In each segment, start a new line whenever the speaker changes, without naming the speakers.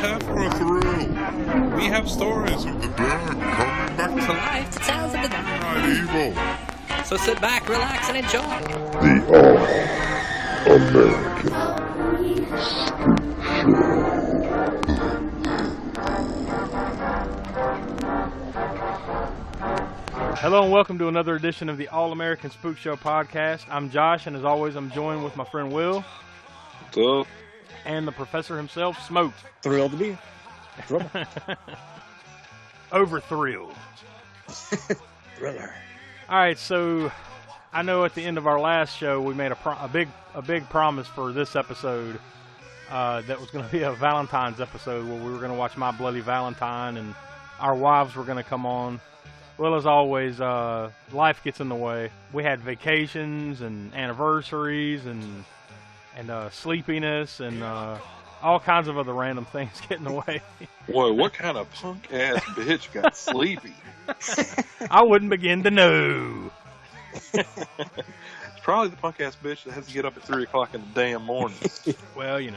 prepare for a thrill. We have stories of the dead coming back
to life, tales of the
night evil.
So sit back, relax, and enjoy.
The All-American Spookshow.
Hello and welcome to another edition of the All-American Spookshow podcast. I'm Josh, and as always, I'm joined with my friend Will.
What's up?
And the professor himself, Smoke.
Thrilled to be here.
Over thrilled.
Thriller.
All right, so I know at the end of our last show we made a big promise for this episode that was going to be a Valentine's episode where we were going to watch My Bloody Valentine and our wives were going to come on. Well, as always, life gets in the way. We had vacations and anniversaries and sleepiness and all kinds of other random things get in the way.
Boy, what kind of punk-ass bitch got sleepy?
I wouldn't begin to know.
It's probably the punk-ass bitch that has to get up at 3 o'clock in the damn morning.
Well, you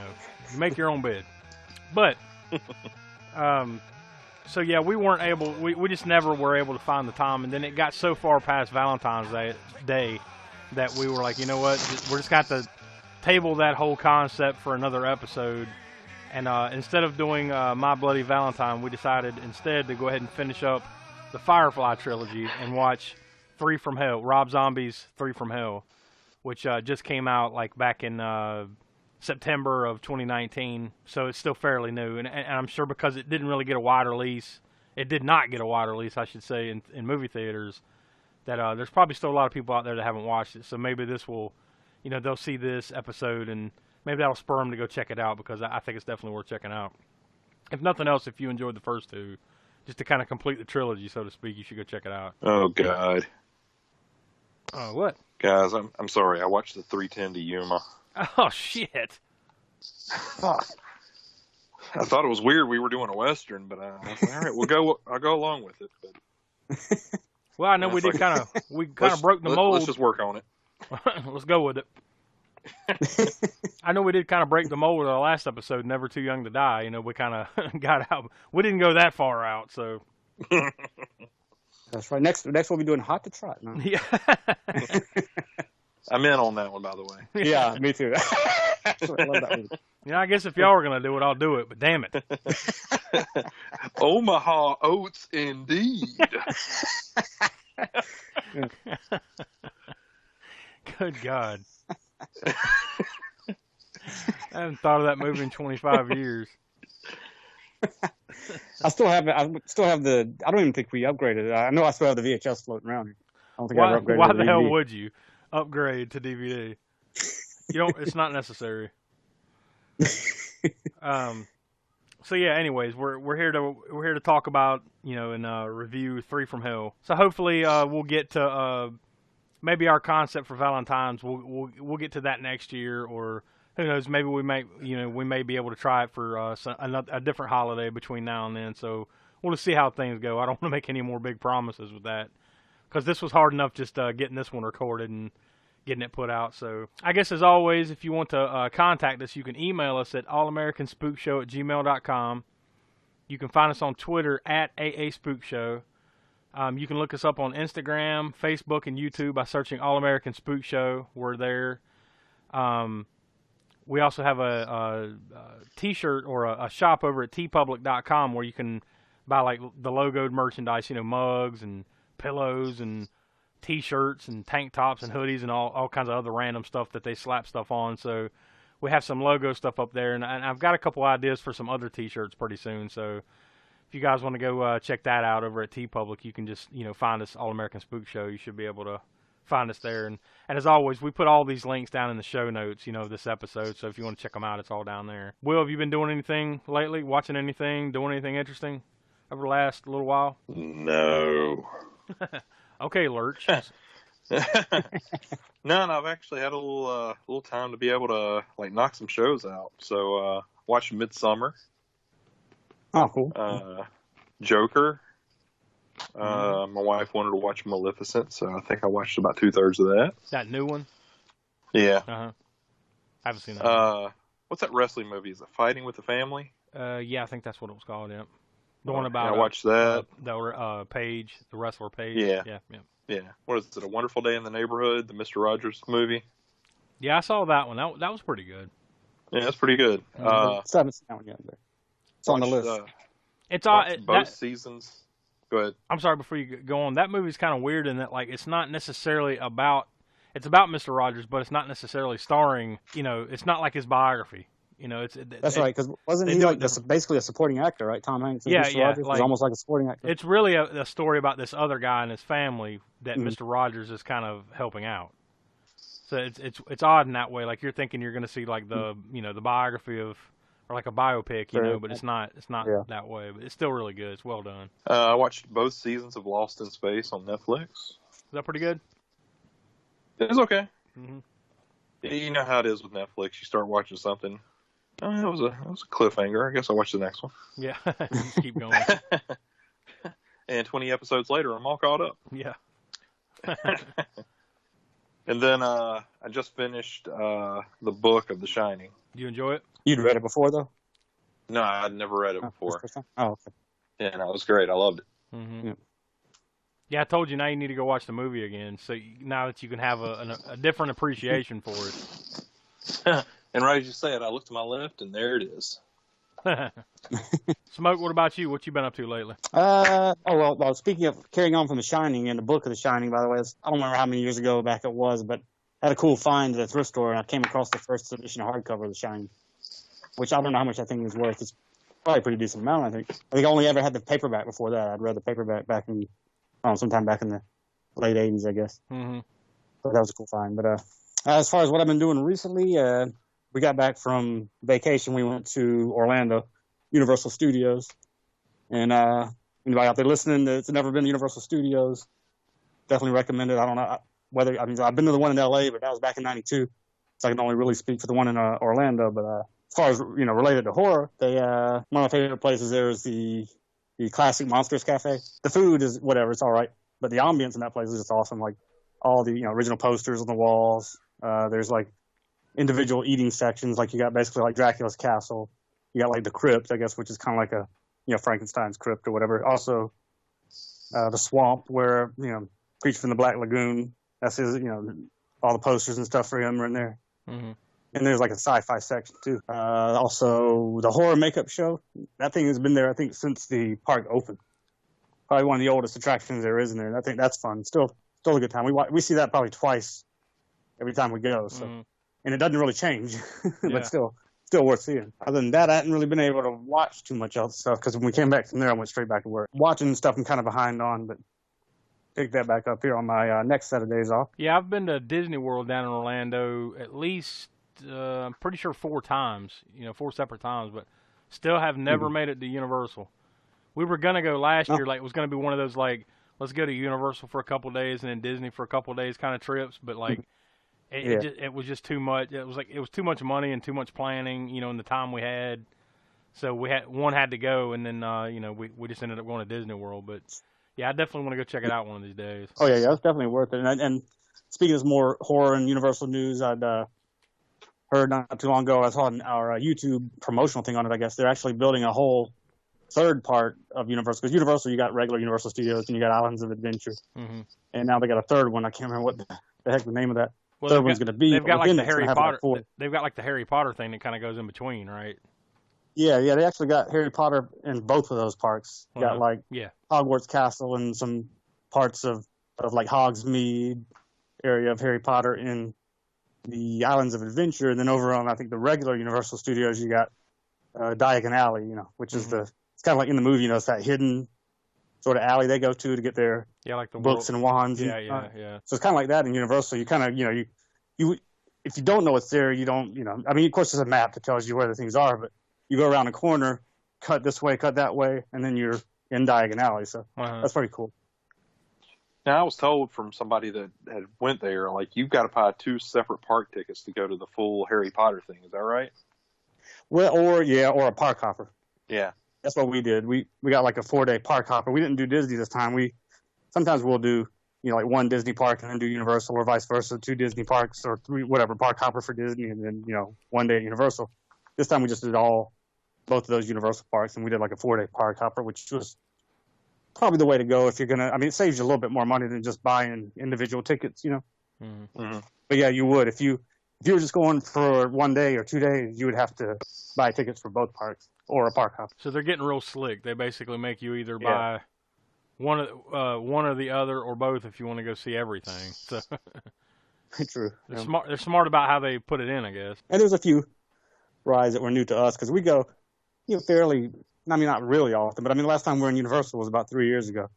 make your own bed. But, so yeah, we just never were able to find the time, and then it got so far past Valentine's Day that we were like, you know what, we're just got to table that whole concept for another episode, and instead of doing My Bloody Valentine, we decided instead to go ahead and finish up the Firefly Trilogy and watch Three from Hell, Rob Zombie's Three from Hell, which just came out like back in September of 2019, so it's still fairly new, and I'm sure because it didn't really get a wide release, it did not get a wide release, I should say, in movie theaters, that there's probably still a lot of people out there that haven't watched it, so maybe this will, they'll see this episode, and maybe that'll spur them to go check it out, because I think it's definitely worth checking out. If nothing else, if you enjoyed the first two, just to kind of complete the trilogy, so to speak, you should go check it out.
Oh, God.
What?
Guys, I'm sorry, I watched the 310 to Yuma.
Oh, shit.
I thought it was weird we were doing a Western, but I was like, all right, I'll go along with it. But
well, I know we kind of broke the mold.
Let's just work on it.
Let's go with it. I know we did kind of break the mold with our last episode, Never Too Young to Die. We kind of got out. We didn't go that far out, so.
That's right. Next we'll be doing Hot to Trot. No?
Yeah.
I'm in on that one, by the way.
Yeah, me too. Actually, I love that movie.
Yeah, I guess if y'all are going to do it, I'll do it, but damn it.
Omaha Oats, indeed.
Good God. I haven't thought of that movie in 25 years.
I still have the. I don't even think we upgraded it. I know I still have the VHS floating around here. I don't think I ever upgraded.
Why the hell would you upgrade to DVD? It's not necessary. So yeah. Anyways, we're here to talk about and review Three from Hell. So hopefully we'll get to maybe our concept for Valentine's. We'll get to that next year, or who knows? Maybe we may be able to try it for a different holiday between now and then. So we'll just see how things go. I don't want to make any more big promises with that, because this was hard enough just getting this one recorded and getting it put out. So I guess as always, if you want to contact us, you can email us at allamericanspookshow@gmail.com. You can find us on Twitter at @AASpookshow. You can look us up on Instagram, Facebook, and YouTube by searching All American Spook Show. We're there. We also have a T-shirt or a shop over at tpublic.com where you can buy like the logoed merchandise, mugs and pillows and T-shirts and tank tops and hoodies and all kinds of other random stuff that they slap stuff on. So we have some logo stuff up there, and I've got a couple ideas for some other T-shirts pretty soon. So if you guys want to go check that out over at TeePublic, you can just find us All American Spook Show. You should be able to find us there. And as always, we put all these links down in the show notes, of this episode. So if you want to check them out, it's all down there. Will, have you been doing anything lately? Watching anything? Doing anything interesting over the last little while?
No.
Okay, Lurch.
No, I've actually had a little time to be able to knock some shows out. So watched Midsummer.
Oh, cool.
Joker. My wife wanted to watch Maleficent, so I think I watched about 2/3 of that.
That new one?
Yeah.
I haven't seen that.
What's that wrestling movie? Is it Fighting with the Family?
Yeah, I think that's what it was called. Yeah, the one about
I watched that.
Paige, the wrestler Paige.
Yeah.
Yeah.
Yeah. What is it? A Wonderful Day in the Neighborhood, the Mr. Rogers movie.
Yeah, I saw that one. That was pretty good.
Yeah, that's pretty good.
Still haven't seen that one yet, but it's on the list.
It's
both seasons. Go ahead.
I'm sorry, before you go on, that movie's kind of weird in that, like, it's not necessarily about, it's about Mr. Rogers, but it's not necessarily starring, it's not like his biography.
That's right, because wasn't he like basically a supporting actor, right? Tom Hanks.
Yeah,
Mr. Rogers was almost like a supporting actor.
It's really a story about this other guy and his family that Mr. Rogers is kind of helping out. So it's odd in that way. Like, you're thinking you're going to see like the the biography of, or like a biopic, but it's not that way. But it's still really good. It's well done.
I watched both seasons of Lost in Space on Netflix.
Is that pretty good?
It was okay.
Mm-hmm.
You know how it is with Netflix. You start watching something. Oh, it was a cliffhanger. I guess I'll watch the next one.
Yeah, just keep going.
And 20 episodes later, I'm all caught up.
Yeah.
And then I just finished the book of The Shining.
You enjoy it?
You'd read it before, though?
No, I'd never read it before.
Oh, okay.
Yeah, no, it was great. I loved it.
Mm-hmm. Yeah, I told you, now you need to go watch the movie again, so now that you can have a different appreciation for it.
And right as you say it, I look to my left, and there it is.
Smoke, what about you? What you been up to lately?
Well, speaking of carrying on from The Shining and the book of The Shining, by the way, I don't remember how many years ago back it was, but I had a cool find at a thrift store, and I came across the first edition hardcover of The Shining, which I don't know how much I think it was worth. It's probably a pretty decent amount, I think. I think I only ever had the paperback before that. I'd read the paperback back in, sometime back in the late 80s, I guess.
Mm-hmm.
So that was a cool find. But as far as what I've been doing recently, we got back from vacation. We went to Orlando, Universal Studios. And anybody out there listening that's never been to Universal Studios, definitely recommend it. I don't know whether, I've been to the one in LA, but that was back in 92. So I can only really speak for the one in Orlando. But as far as, related to horror, one of my favorite places there is the classic Monsters Cafe. The food is whatever, it's all right. But the ambience in that place is just awesome. Like all the, original posters on the walls. There's like individual eating sections, like you got basically like Dracula's castle. You got like the crypt, I guess, which is kind of like a Frankenstein's crypt or whatever. Also, the swamp where Creature from the Black Lagoon. That's his, all the posters and stuff for him are in there.
Mm-hmm.
And there's like a sci-fi section too. Also, the horror makeup show. That thing has been there, I think, since the park opened. Probably one of the oldest attractions there is in there. And I think that's fun. Still a good time. We see that probably twice every time we go. So.
Mm-hmm.
And it doesn't really change, but
Yeah.
still worth seeing. Other than that, I hadn't really been able to watch too much else stuff because when we came back from there, I went straight back to work. Watching stuff I'm kind of behind on, but pick that back up here on my next set of days off.
Yeah, I've been to Disney World down in Orlando at least, I'm pretty sure 4 times, 4 separate times, but still have never made it to Universal. We were going to go last year, like it was going to be one of those, like, let's go to Universal for a couple of days and then Disney for a couple of days kind of trips, but like, it was just too much. It was too much money and too much planning, in the time we had. So one had to go, and then we just ended up going to Disney World. But yeah, I definitely want to go check it out one of these days.
Oh yeah, it's definitely worth it. And speaking of some more horror and Universal news, I'd heard not too long ago, I saw our YouTube promotional thing on it. I guess they're actually building a whole third part of Universal, because Universal, you got regular Universal Studios and you got Islands of Adventure, and now they got a third one. I can't remember what the heck the name of that.
Well,
third one's going to be.
They've got like the Harry Potter.
Like
they've got like the Harry Potter thing that kind of goes in between, right?
Yeah. They actually got Harry Potter in both of those parks. Got like Hogwarts Castle and some parts of like Hogsmeade area of Harry Potter in the Islands of Adventure, and then over on I think the regular Universal Studios, you got Diagon Alley, which is it's kind of like in the movie, it's that hidden sort of alley they go to get their
like the
books and wands.
Yeah.
So it's kind of like that in Universal. You kind of, you if you don't know what's there, you don't, of course there's a map that tells you where the things are, but you go around a corner, cut this way, cut that way, and then you're in Diagon Alley. So that's pretty cool.
Now, I was told from somebody that had went there, like, you've got to buy 2 separate park tickets to go to the full Harry Potter thing. Is that right?
Well, or a park hopper.
Yeah.
That's what we did. We got like a 4-day park hopper. We didn't do Disney this time. Sometimes we'll do, like 1 Disney park and then do Universal, or vice versa, 2 Disney parks or 3, whatever, park hopper for Disney, and then, 1 day at Universal. This time we just did all both of those Universal parks, and we did like a 4-day park hopper, which was probably the way to go if you're gonna. I mean, it saves you a little bit more money than just buying individual tickets, you know.
Mm-hmm.
But yeah, you would if you were just going for 1 day or 2 days, you would have to buy tickets for both parks or a park hopper.
So they're getting real slick. They basically make you either buy one or the other, or both if you want to go see everything. So
True.
they're smart. They're smart about how they put it in, I guess.
And there's a few rides that were new to us because we go, fairly. I mean, not really often, but I mean, the last time we were in Universal was about 3 years ago,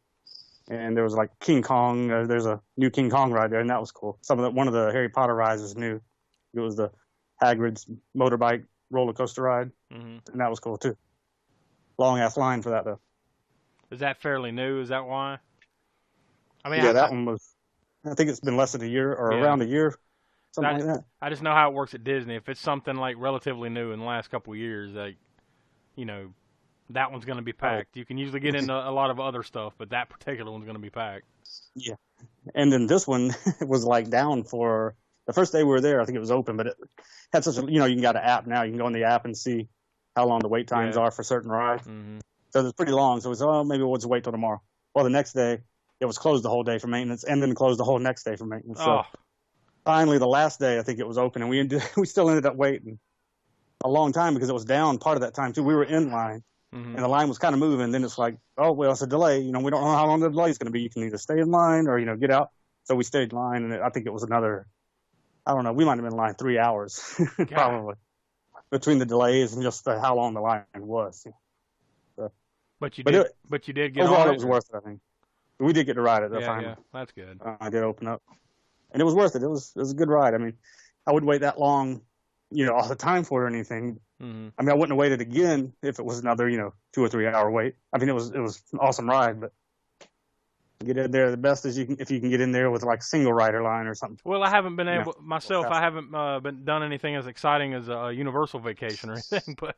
and there was like King Kong. There's a new King Kong ride there, and that was cool. One of the Harry Potter rides was new. It was the Hagrid's motorbike roller coaster ride, and that was cool too. Long ass line for that though.
Is that fairly new? Is that why? I mean,
that one was. I think it's been less than a year or around a year, something like that.
I just know how it works at Disney. If it's something like relatively new in the last couple of years, like, that one's going to be packed. You can usually get into a lot of other stuff, but that particular one's going to be packed.
Yeah. And then this one was like down for the first day we were there. I think it was open, but it had such a, you can got an app now. You can go on the app and see how long the wait times are for certain rides. Mm-hmm. So it's pretty long. So it was, maybe we'll just wait till tomorrow. Well, the next day, it was closed the whole day for maintenance and then closed the whole next day for maintenance. So finally, the last day, I think it was open, and we still ended up waiting a long time because it was down part of that time, too. We were in line. Mm-hmm. And the line was kind of moving. Then it's like, oh, well, it's a delay. We don't know how long the delay is going to be. You can either stay in line or, get out. So we stayed in line, and I think it was another, I don't know, we might have been in line 3 hours, probably, between the delays and just how long the line was. So, but you did get overall, on it. It was worth it, I think. We did get to ride it, though, finally. Yeah,
that's good.
I did open up. And it was worth it. It was a good ride. I mean, I wouldn't wait that long, all the time for it or anything. Mm-hmm. I mean, I wouldn't have waited again if it was another, 2 or 3 hour wait. I mean, it was an awesome ride, but get in there the best as you can if you can get in there with like single rider line or something.
Well, I haven't been able myself. I haven't been done anything as exciting as a Universal vacation or anything, but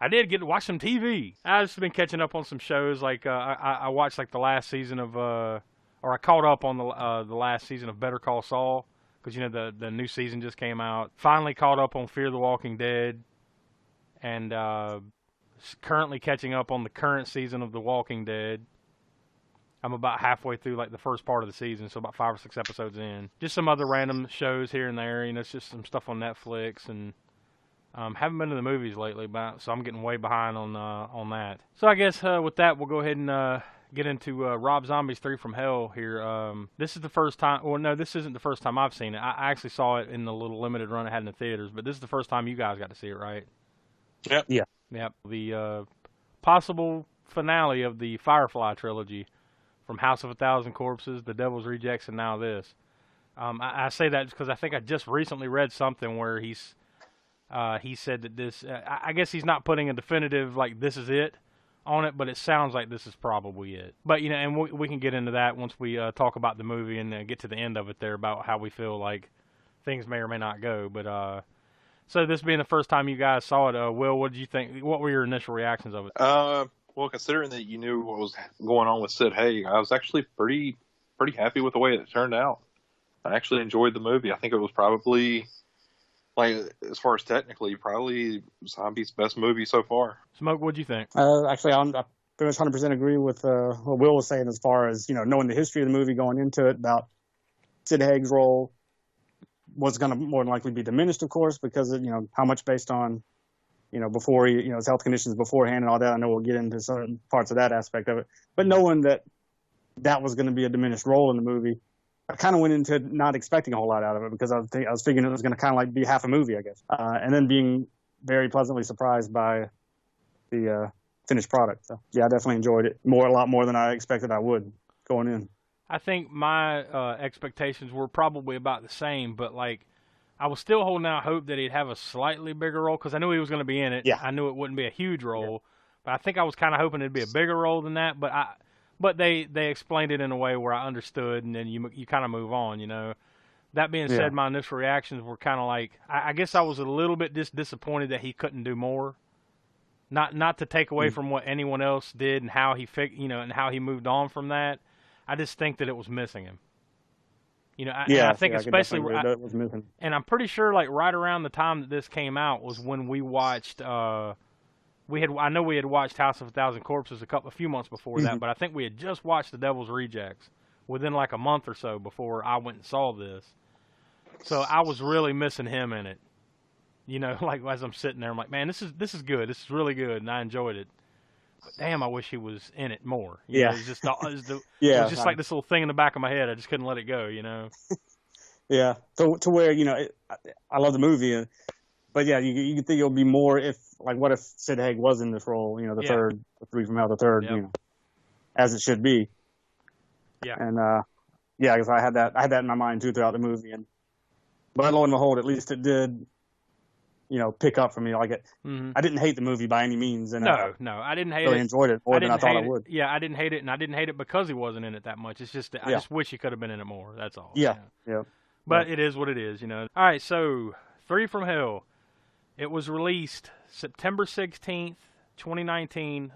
I did get to watch some TV. I've just been catching up on some shows. Like I watched like the last season of, or I caught up on the last season of Better Call Saul because the new season just came out. Finally caught up on Fear the Walking Dead. And currently catching up on the current season of The Walking Dead. I'm about halfway through like the first part of the season, so about 5 or 6 episodes in. Just some other random shows here and there. It's just some stuff on Netflix, and haven't been to the movies lately, so I'm getting way behind on that. So I guess with that, we'll go ahead and get into Rob Zombie's 3 from Hell here. This is the first time. Well, no, this isn't the first time I've seen it. I actually saw it in the little limited run it had in the theaters, but this is the first time you guys got to see it, right?
Yep.
Yeah.
Yep. The possible finale of the Firefly Trilogy, from House of a Thousand Corpses, The Devil's Rejects, and now this. I say that because I think I just recently read something where he said that this. I guess he's not putting a definitive like this is it on it, but it sounds like this is probably it. But and we can get into that once we talk about the movie and get to the end of it there about how we feel like things may or may not go. But so this being the first time you guys saw it, Will, what did you think? What were your initial reactions of it?
Well, considering that you knew what was going on with Sid Haig, I was actually pretty happy with the way it turned out. I actually enjoyed the movie. I think it was probably, like, as far as technically, probably Zombie's best movie so far.
Smoke, what'd you think?
Actually, I pretty much 100% agree with what Will was saying as far as, knowing the history of the movie going into it about Sid Haig's role was going to more than likely be diminished, of course, because of, how much based on, before he, his health conditions beforehand and all that. I know we'll get into certain parts of that aspect of it. But knowing that was going to be a diminished role in the movie, I kind of went into not expecting a whole lot out of it because I was figuring it was going to kind of like be half a movie, I guess. And then being very pleasantly surprised by the finished product. So, yeah, I definitely enjoyed it a lot more than I expected I would going in.
I think my expectations were probably about the same, but like I was still holding out hope that he'd have a slightly bigger role because I knew he was going to be in it.
Yeah.
I knew it wouldn't be a huge role, but I think I was kind of hoping it'd be a bigger role than that. But they explained it in a way where I understood, and then you kind of move on. That being said, my initial reactions were kind of like I guess I was a little bit disappointed that he couldn't do more. Not to take away from what anyone else did and how he and how he moved on from that. I just think that it was missing him. I think especially,
it was missing.
And I'm pretty sure, like right around the time that this came out was when we watched I know we had watched House of a Thousand Corpses a few months before that, but I think we had just watched The Devil's Rejects within like a month or so before I went and saw this. So I was really missing him in it. You know, like as I'm sitting there, I'm like, man, this is good. This is really good, and I enjoyed it. But damn, I wish he was in it more. You know, it was just like this little thing in the back of my head. I just couldn't let it go. You know.
Yeah. So to where I love the movie, but yeah, you think it'll be more what if Sid Haig was in this role? You know, the Three from Hell, the third, as it should be.
Yeah.
And because I had that in my mind too throughout the movie, but lo and behold, at least it did. Pick up for me. I didn't hate the movie by any means, and
no, I didn't hate it.
Really enjoyed it more than I thought I would.
Yeah, I didn't hate it, and I didn't hate it because he wasn't in it that much. It's just that I just wish he could have been in it more. That's all.
Yeah,
But it is what it is, All right, so Three from Hell, it was released September 16th, 2019,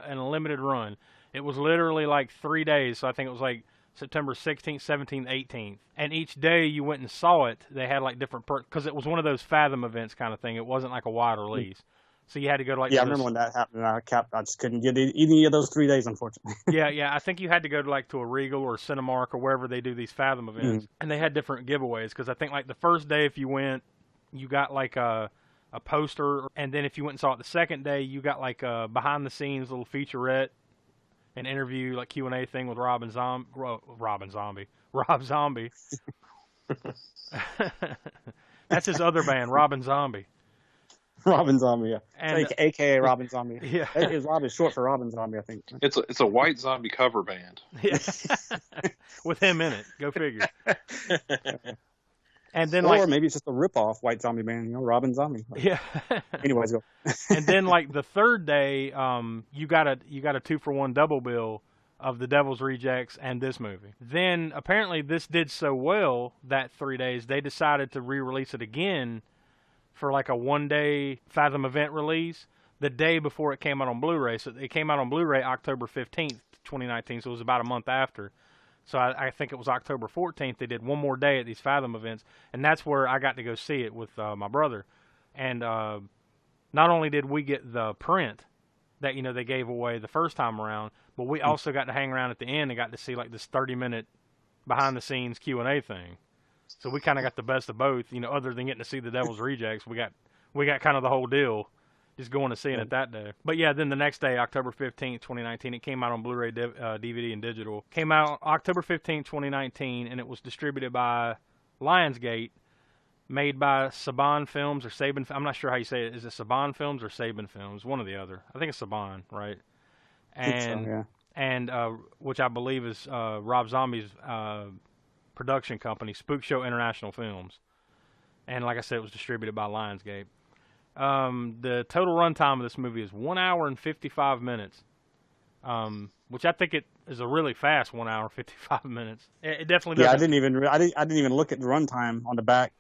in a limited run. It was literally like 3 days, so I think it was like September 16th, 17th, 18th. And each day you went and saw it, they had like different because it was one of those Fathom events kind of thing. It wasn't like a wide release. So you had to go to like...
Yeah, I remember when that happened. I just couldn't get any of those 3 days, unfortunately.
yeah. I think you had to go to a Regal or a Cinemark or wherever they do these Fathom events. And they had different giveaways because I think like the first day if you went, you got like a poster. And then if you went and saw it the second day, you got like a behind-the-scenes little featurette, an interview, like Q&A thing with Rob Zombie. That's his other band, Robin Zombie.
Robin Zombie, yeah.
And,
AKA Robin Zombie.
Yeah.
Rob is short for Robin Zombie, I think.
It's a White Zombie cover band.
Yeah. With him in it. Go figure. And then
or maybe it's just a rip-off White Zombie band, Robin Zombie.
Yeah.
Anyways, go.
And then like the third day, you got a 2-for-1 double bill of The Devil's Rejects and this movie. Then apparently this did so well that 3 days they decided to re-release it again for like a 1-day Fathom event release the day before it came out on Blu-ray. So it came out on Blu-ray October 15th, 2019. So it was about a month after. So I think it was October 14th. They did one more day at these Fathom events, and that's where I got to go see it with my brother. And not only did we get the print that they gave away the first time around, but we also got to hang around at the end and got to see like this 30-minute behind-the-scenes Q&A thing. So we kind of got the best of both. Other than getting to see The Devil's Rejects, we got kind of the whole deal. Just going to seeing it that day. But yeah, then the next day, October 15th, 2019, it came out on Blu-ray, DVD, and digital. Came out October 15th, 2019, and it was distributed by Lionsgate, made by Saban Films or Saban. I'm not sure how you say it. Is it Saban Films or Saban Films? One or the other. I think it's Saban, right? And
yeah.
And which I believe is Rob Zombie's production company, Spookshow International Films. And like I said, it was distributed by Lionsgate. The total runtime of this movie is 1 hour and 55 minutes, which I think it is a really fast 1 hour 55 minutes. It definitely does.
Yeah, I didn't even look at the runtime on the back.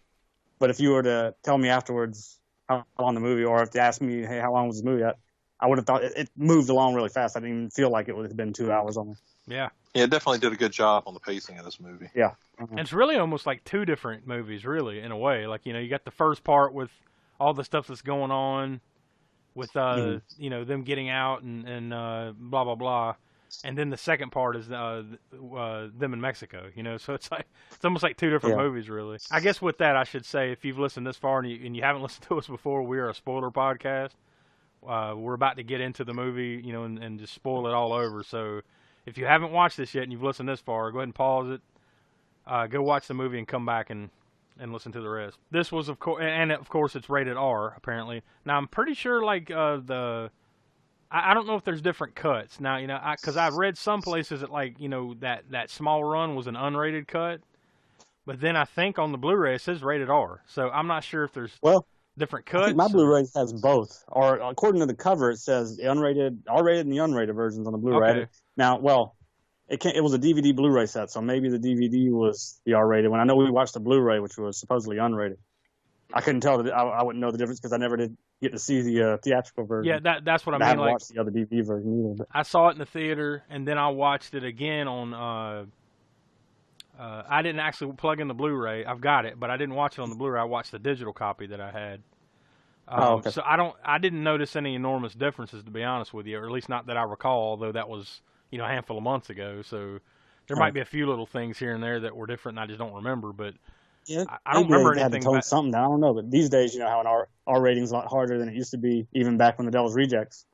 But if you were to tell me afterwards how long the movie, or if you asked me, hey, how long was this movie at, I would have thought it moved along really fast. I didn't even feel like it would have been 2 hours almost.
Yeah.
Yeah, it definitely did a good job on the pacing of this movie.
Yeah.
And it's really almost like two different movies, really, in a way. Like, you got the first part with all the stuff that's going on with, them getting out and blah, blah, blah. And then the second part is them in Mexico, So it's almost like two different movies, really. I guess with that, I should say, if you've listened this far and you haven't listened to us before, we are a spoiler podcast. We're about to get into the movie, and just spoil it all over. So if you haven't watched this yet and you've listened this far, go ahead and pause it. Go watch the movie and come back and listen to the rest. This was, of course, it's rated R, apparently. Now, I'm pretty sure, I don't know if there's different cuts. Now, because I've read some places that, that small run was an unrated cut. But then I think on the Blu-ray it says rated R. So I'm not sure if there's different cuts.
I think my Blu-ray has both. Or according to the cover, it says the unrated, R-rated, and the unrated versions on the Blu-ray.
Okay.
Now, it was a DVD Blu-ray set, so maybe the DVD was the R-rated one. I know we watched the Blu-ray, which was supposedly unrated. I couldn't tell that. I wouldn't know the difference because I never did get to see the theatrical version.
Yeah, that's what I mean.
I haven't watched the other DVD version either. But.
I saw it in the theater, and then I watched it again on. I didn't actually plug in the Blu-ray. I've got it, but I didn't watch it on the Blu-ray. I watched the digital copy that I had
Okay.
So I didn't notice any enormous differences, to be honest with you, or at least not that I recall. Although that was a handful of months ago, so there might be a few little things here and there that were different, and I just don't remember. But
Yeah,
I don't
maybe
remember
they had to
anything.
tone something down. I don't know, but these days, how an R rating's a lot harder than it used to be, even back when The Devil's Rejects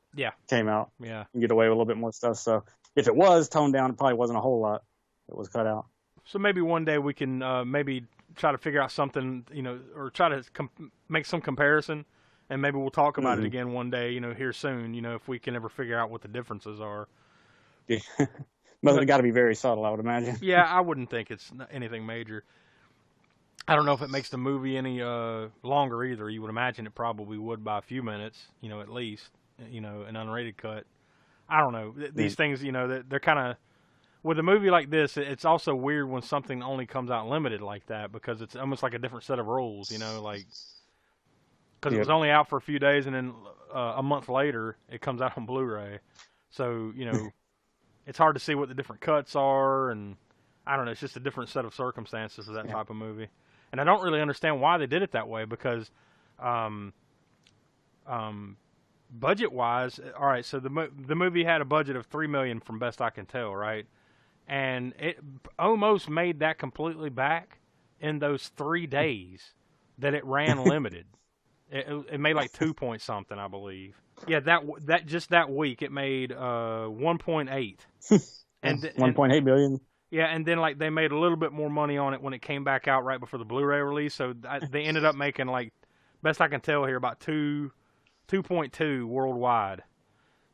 came out.
Yeah.
You get away with a little bit more stuff. So if it was toned down, it probably wasn't a whole lot that was cut out.
So maybe one day we can maybe try to figure out something, or try to make some comparison, and maybe we'll talk about it again one day, here soon, if we can ever figure out what the differences are.
Yeah. But it's got to be very subtle, I would imagine.
Yeah, I wouldn't think it's anything major. I don't know if it makes the movie any longer either. You would imagine it probably would by a few minutes, at least, an unrated cut. I don't know. These things, they're kind of, with a movie like this, it's also weird when something only comes out limited like that, because it's almost like a different set of rules, because it was only out for a few days, and then a month later it comes out on Blu-ray. So, it's hard to see what the different cuts are, and I don't know. It's just a different set of circumstances for that type of movie. And I don't really understand why they did it that way, because budget-wise, all right, so the movie had a budget of $3 million from best I can tell, right? And it almost made that completely back in those 3 days that it ran limited. It made like 2 point something, I believe. Yeah, that just that week it made 1.8. And
1.8 billion.
Yeah, and then like they made a little bit more money on it when it came back out right before the Blu-ray release. So they ended up making, like, best I can tell here, about 2.2 worldwide.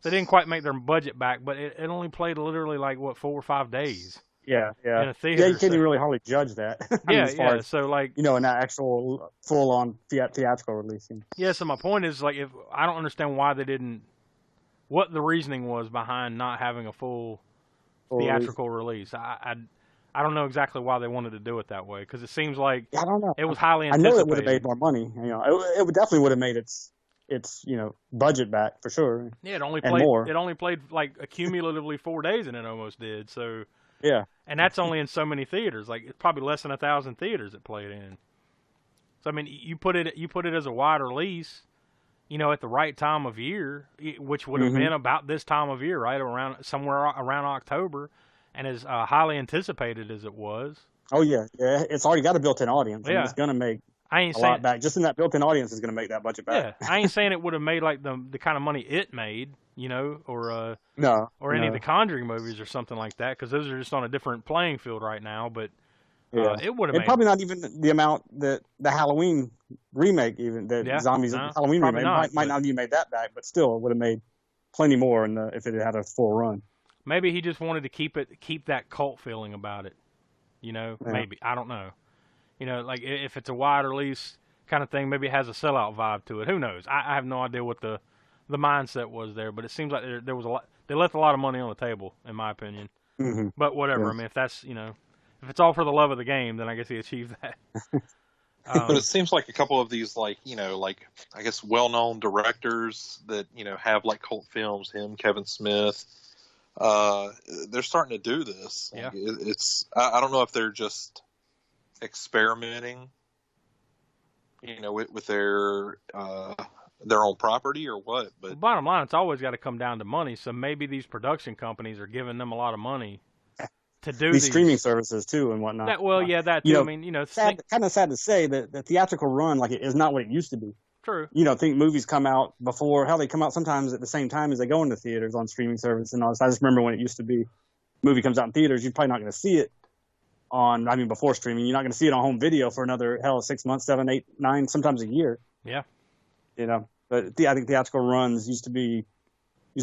They didn't quite make their budget back, but it only played literally like 4 or 5 days.
Yeah.
In a theater,
you can't even really hardly judge that.
Yeah. So like,
in an actual full-on theatrical release.
Yeah. So my point is, like, if I don't understand why they didn't, what the reasoning was behind not having a full theatrical release. I don't know exactly why they wanted to do it that way, because it seems like
I don't know.
It was highly anticipated.
I know it would have made more money. It definitely would have made its budget back for sure.
Yeah, it only played like cumulatively 4 days, and it almost did. So
yeah,
and that's only in so many theaters. Like, it's probably less than 1,000 theaters it played in. So I mean, you put it as a wide release, at the right time of year, which would have been about this time of year, right somewhere around October, and as highly anticipated as it was.
Oh yeah, it's already got a built-in audience.
Yeah,
it's gonna make
a
lot back. Just in that built-in audience is gonna make that budget back.
Yeah, I ain't saying it would have made like the kind of money it made, or any of the Conjuring movies or something like that, because those are just on a different playing field right now. But it would have made
probably not even the amount that the Halloween remake, even the Zombies Halloween remake, might not have made that back, but still would have made plenty more if it had a full run.
Maybe he just wanted to keep that cult feeling about it. Maybe, I don't know. Like, if it's a wide release kind of thing, maybe it has a sellout vibe to it. Who knows? I have no idea what the mindset was there, but it seems like there was a lot. They left a lot of money on the table, in my opinion.
Mm-hmm.
But whatever. Yeah. I mean, if that's if it's all for the love of the game, then I guess he achieved that.
But it seems like a couple of these, like I guess well-known directors that have like cult films. Him, Kevin Smith. They're starting to do this.
Yeah.
It's I don't know if they're just experimenting, with their own property or what. But
well, bottom line, it's always got to come down to money. So maybe these production companies are giving them a lot of money to do these
streaming services too and whatnot.
That too. I mean,
kind of sad to say that the theatrical run is not what it used to be.
True.
Think movies come out before, they come out sometimes at the same time as they go into theaters on streaming service and all this. I just remember when it used to be, movie comes out in theaters, you're probably not going to see it before streaming. You're not going to see it on home video for another 6 months, 7, 8, 9, sometimes a year.
Yeah.
But I think theatrical runs used to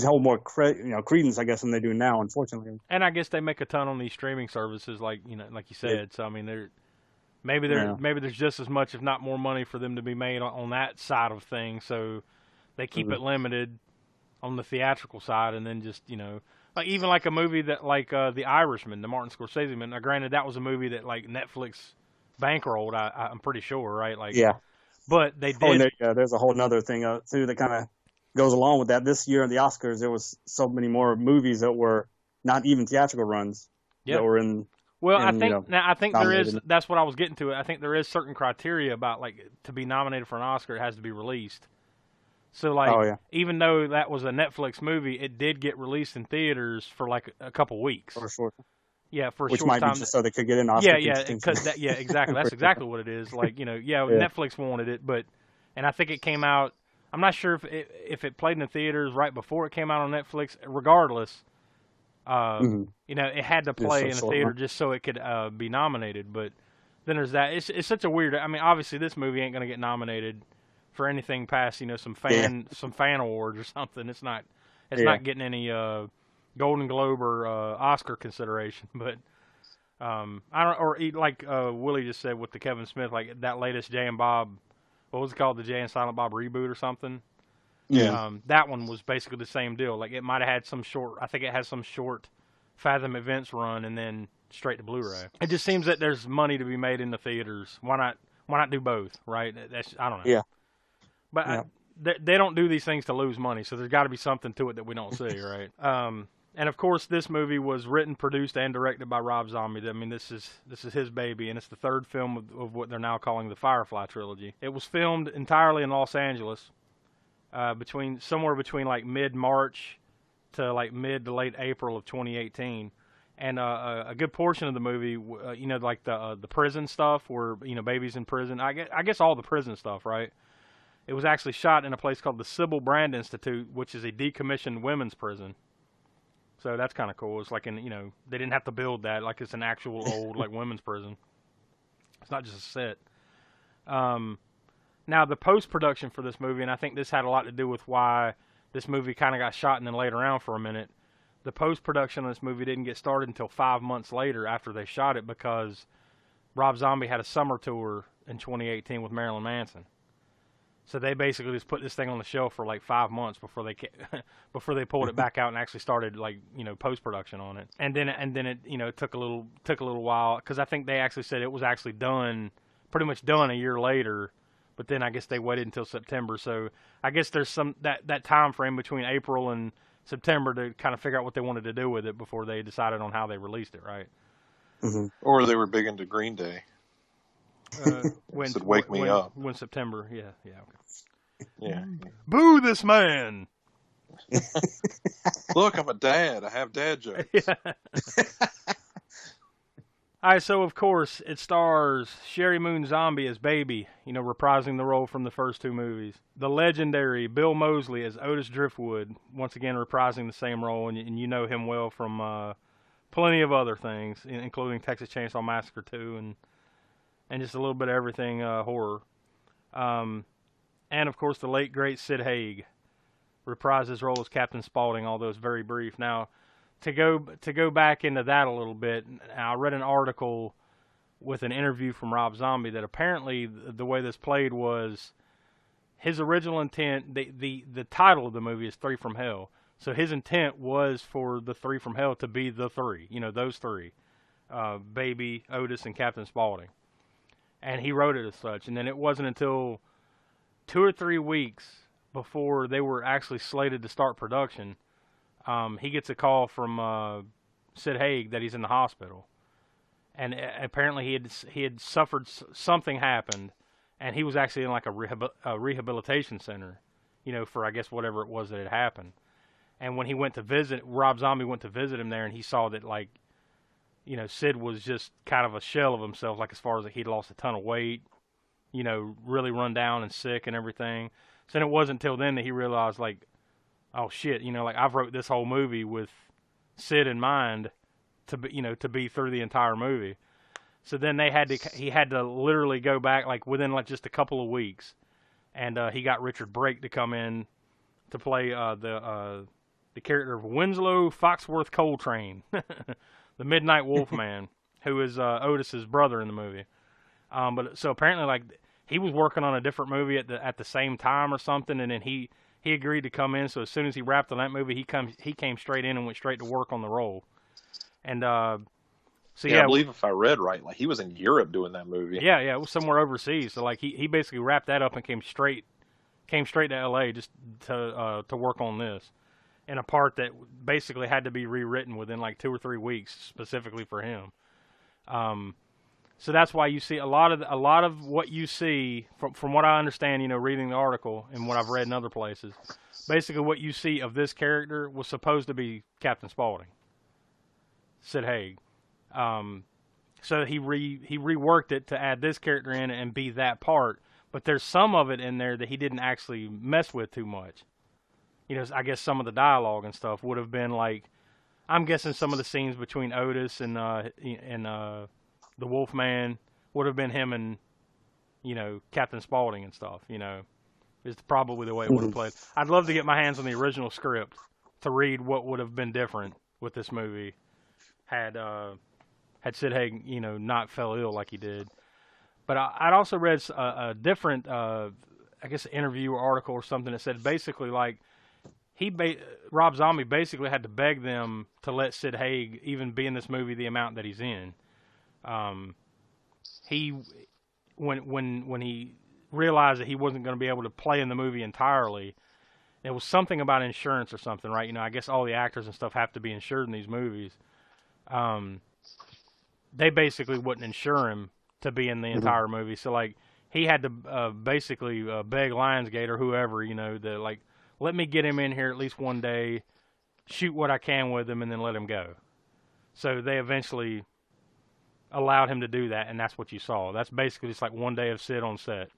hold more credence, I guess, than they do now, unfortunately.
And I guess they make a ton on these streaming services, like you said. Yeah. So I mean, maybe there's just as much, if not more, money for them to be made on that side of things. So they keep it limited on the theatrical side, and then just like even like a movie that like The Irishman, the Martin Scorsese movie. Now, granted, that was a movie that like Netflix bankrolled. I'm pretty sure, right? Like, yeah. But they did.
There's a whole other thing too that kind of goes along with that. This year in the Oscars, there was so many more movies that were not even theatrical runs that were in.
Well, I think there is. That's what I was getting to. I think there is certain criteria about, like, to be nominated for an Oscar, it has to be released. So, like,
Oh, yeah.
even though that was a Netflix movie, it did get released in theaters for, like, a couple weeks.
For sure.
Yeah, for a
Which
short
might
time.
be just so they could get an Oscar.
Yeah, exactly. That's exactly what it is. Like, Netflix wanted it, and I think it came out. I'm not sure if it played in the theaters right before it came out on Netflix. Regardless, it had to play in the theater just so it could be nominated. But then there's that. It's such a weird. I mean, obviously this movie ain't gonna get nominated for anything past some fan awards or something. It's not not getting any Golden Globe or Oscar consideration. But I don't, or like Willie just said with the Kevin Smith, like that latest Jay and Bob. What was it called? The Jay and Silent Bob reboot or something?
Yeah.
That one was basically the same deal. Like it might have had I think it had some short Fathom Events run and then straight to Blu-ray. It just seems that there's money to be made in the theaters. Why not do both, right? I don't know.
Yeah.
But they don't do these things to lose money, so there's got to be something to it that we don't see, right? And of course, this movie was written, produced, and directed by Rob Zombie. I mean, this is his baby, and it's the third film of what they're now calling the Firefly Trilogy. It was filmed entirely in Los Angeles, somewhere between like mid-March to like mid to late April of 2018. And a good portion of the movie, like the prison stuff, where babies in prison. I guess all the prison stuff, right? It was actually shot in a place called the Sybil Brand Institute, which is a decommissioned women's prison. So that's kind of cool. It's like they didn't have to build that, like it's an actual old like women's prison. It's not just a set. Now the post-production for this movie, and I think this had a lot to do with why this movie kind of got shot and then laid around for a minute. The post-production on this movie didn't get started until 5 months later after they shot it, because Rob Zombie had a summer tour in 2018 with Marilyn Manson. So they basically just put this thing on the shelf for like 5 months before they pulled it back out and actually started like post production on it. And then it took a little while, because I think they actually said it was actually pretty much done a year later. But then I guess they waited until September. So I guess there's some that time frame between April and September to kind of figure out what they wanted to do with it before they decided on how they released it, right?
Mm-hmm.
Or they were big into Green Day.
Said
"Wake Me Up."
When September, okay.
Yeah.
Boo this man!
Look, I'm a dad. I have dad jokes.
Yeah. All right, so of course it stars Sherry Moon Zombie as Baby, reprising the role from the first two movies. The legendary Bill Moseley as Otis Driftwood, once again reprising the same role, and you know him well from plenty of other things, including Texas Chainsaw Massacre 2 and just a little bit of everything horror. And of course the late great Sid Haig reprised his role as Captain Spaulding, although it's very brief. Now, to go back into that a little bit, I read an article with an interview from Rob Zombie that apparently the way this played was his original intent. The title of the movie is Three from Hell, so his intent was for the Three from Hell to be the three, those three, Baby, Otis, and Captain Spaulding, and he wrote it as such. And then it wasn't until 2 or 3 weeks before they were actually slated to start production, he gets a call from Sid Haig that he's in the hospital, and apparently he had suffered, something happened, and he was actually in like a rehabilitation center, for I guess whatever it was that had happened. And when he went to visit, Rob Zombie went to visit him there, and he saw that like, Sid was just kind of a shell of himself, like as far as he'd lost a ton of weight, really run down and sick and everything. So then it wasn't until then that he realized, like, oh shit, like I've wrote this whole movie with Sid in mind to be through the entire movie. So then he had to literally go back like within like just a couple of weeks, and he got Richard Brake to come in to play the character of Winslow Foxworth Coltrane, the Midnight Wolfman, who is Otis's brother in the movie. But so apparently like he was working on a different movie at the same time or something, and then he agreed to come in. So as soon as he wrapped on that movie, he came straight in and went straight to work on the role. And so
I believe if I read right, like he was in Europe doing that movie.
Yeah, it was somewhere overseas. So like he basically wrapped that up and came straight to L.A. just to work on this, in a part that basically had to be rewritten within like 2 or 3 weeks specifically for him. So that's why you see a lot of what you see from what I understand, reading the article and what I've read in other places. Basically, what you see of this character was supposed to be Captain Spaulding, Sid Haig. So he reworked it to add this character in and be that part. But there's some of it in there that he didn't actually mess with too much. I guess some of the dialogue and stuff would have been like, I'm guessing some of the scenes between Otis and the Wolfman would have been him and, Captain Spaulding and stuff, is probably the way it would have played. I'd love to get my hands on the original script to read what would have been different with this movie had Sid Haig, not fell ill like he did. But I'd also read a different, I guess, interview or article or something that said basically like Rob Zombie basically had to beg them to let Sid Haig even be in this movie the amount that he's in. When he realized that he wasn't going to be able to play in the movie entirely, there was something about insurance or something, right? I guess all the actors and stuff have to be insured in these movies. They basically wouldn't insure him to be in the entire movie. So, like, he had to basically beg Lionsgate or whoever, to, like, let me get him in here at least one day, shoot what I can with him, and then let him go. So they eventually allowed him to do that, and that's what you saw. That's basically just like one day of Sid on set.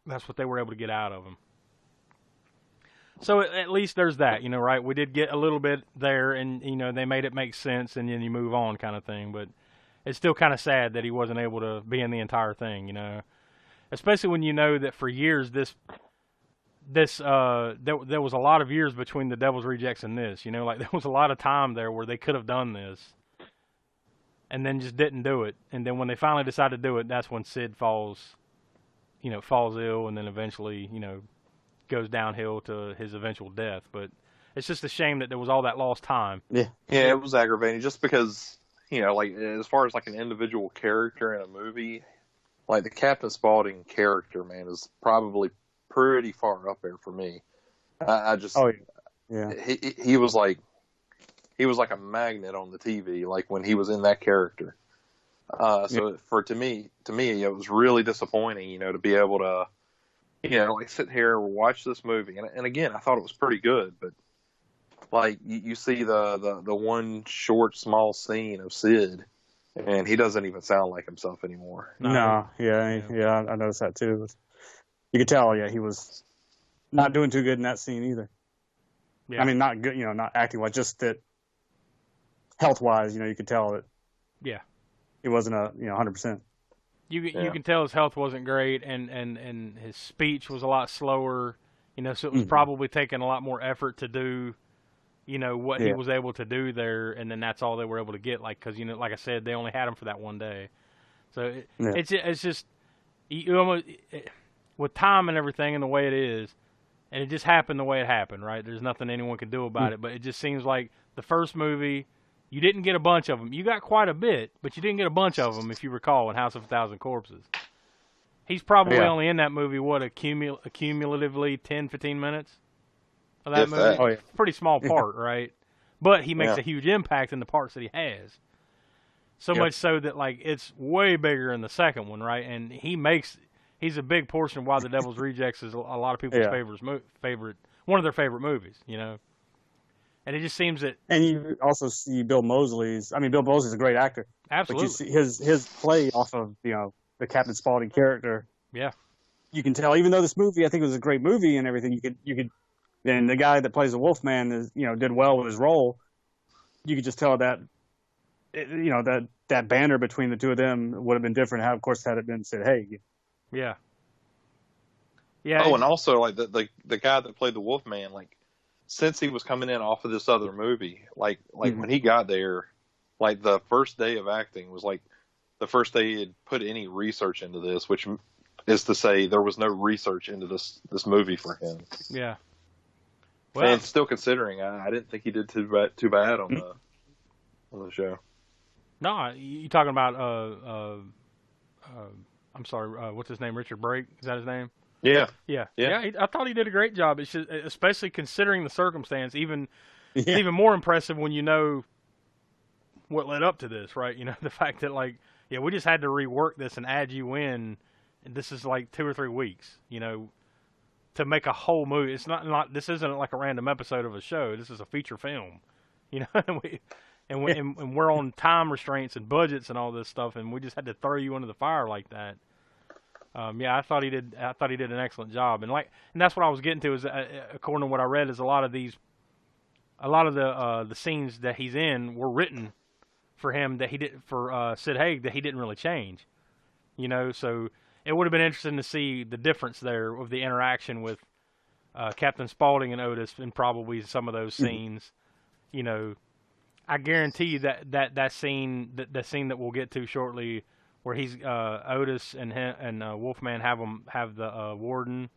That's what they were able to get out of him. So at least there's that, right? We did get a little bit there, and, they made it make sense, and then you move on kind of thing. But it's still kind of sad that he wasn't able to be in the entire thing, Especially when you know that for years there was a lot of years between The Devil's Rejects and this, like there was a lot of time there where they could have done this and then just didn't do it. And then when they finally decided to do it, that's when Sid falls ill and then eventually, goes downhill to his eventual death. But it's just a shame that there was all that lost time.
Yeah, it was aggravating just because, like as far as like an individual character in a movie, like the Captain Spaulding character, man, is probably pretty far up there for me. I just, he was like a magnet on the TV, like when he was in that character. So to me, it was really disappointing, to be able to, like sit here and watch this movie. And again, I thought it was pretty good, but like you see the one short, small scene of Sid, and he doesn't even sound like himself anymore.
No. I noticed that too. You could tell, he was not doing too good in that scene either. Yeah. I mean, not good, not acting wise, just that health wise, you could tell that. Yeah. He wasn't 100%.
You can tell his health wasn't great, and his speech was a lot slower, so it was probably taking a lot more effort to do, what he was able to do there, and then that's all they were able to get, like, because, like I said, they only had him for that one day. So it's just, you almost, with time and everything and the way it is, and it just happened the way it happened, right? There's nothing anyone can do about it, but it just seems like the first movie, you didn't get a bunch of them. You got quite a bit, but you didn't get a bunch of them, if you recall, in House of a Thousand Corpses. He's probably only in that movie, cumulatively 10, 15 minutes of that movie? Pretty small part, right? But he makes a huge impact in the parts that he has. So much so that, like, it's way bigger in the second one, right? And he's a big portion of why The Devil's Rejects is a lot of people's one of their favorite movies, And it just seems that...
And you also see Bill Moseley's a great actor.
Absolutely.
But you see his play off of, the Captain Spaulding character.
Yeah.
You can tell, even though this movie, I think it was a great movie and everything, you could, and the guy that plays the Wolfman is, did well with his role. You could just tell that, that banter between the two of them would have been different, of course, had it been Sid Haig.
Yeah. Yeah.
Oh, and also, like, the guy that played the Wolfman, like, since he was coming in off of this other movie, like when he got there, like the first day of acting was like the first day he had put any research into this, which is to say there was no research into this movie for him.
Yeah. Well,
and still considering, I didn't think he did too bad on the show.
No, you talking about I'm sorry, what's his name? Richard Brake? Is that his name?
Yeah.
I thought he did a great job. It's just, especially considering the circumstance, even more impressive when you know what led up to this, right? You know, the fact that like, yeah, we just had to rework this and add you in, and this is like 2 or 3 weeks, you know, to make a whole movie. It's not this isn't like a random episode of a show. This is a feature film, you know, and we're on time restraints and budgets and all this stuff, and we just had to throw you into the fire like that. Yeah, I thought he did an excellent job, and that's what I was getting to is according to what I read is a lot of the scenes that he's in were written for him that he did for Sid Haig that he didn't really change, you know. So it would have been interesting to see the difference there of the interaction with Captain Spaulding and Otis in probably some of those scenes. You know, I guarantee you that scene that we'll get to shortly, where he's Otis and Wolfman have the warden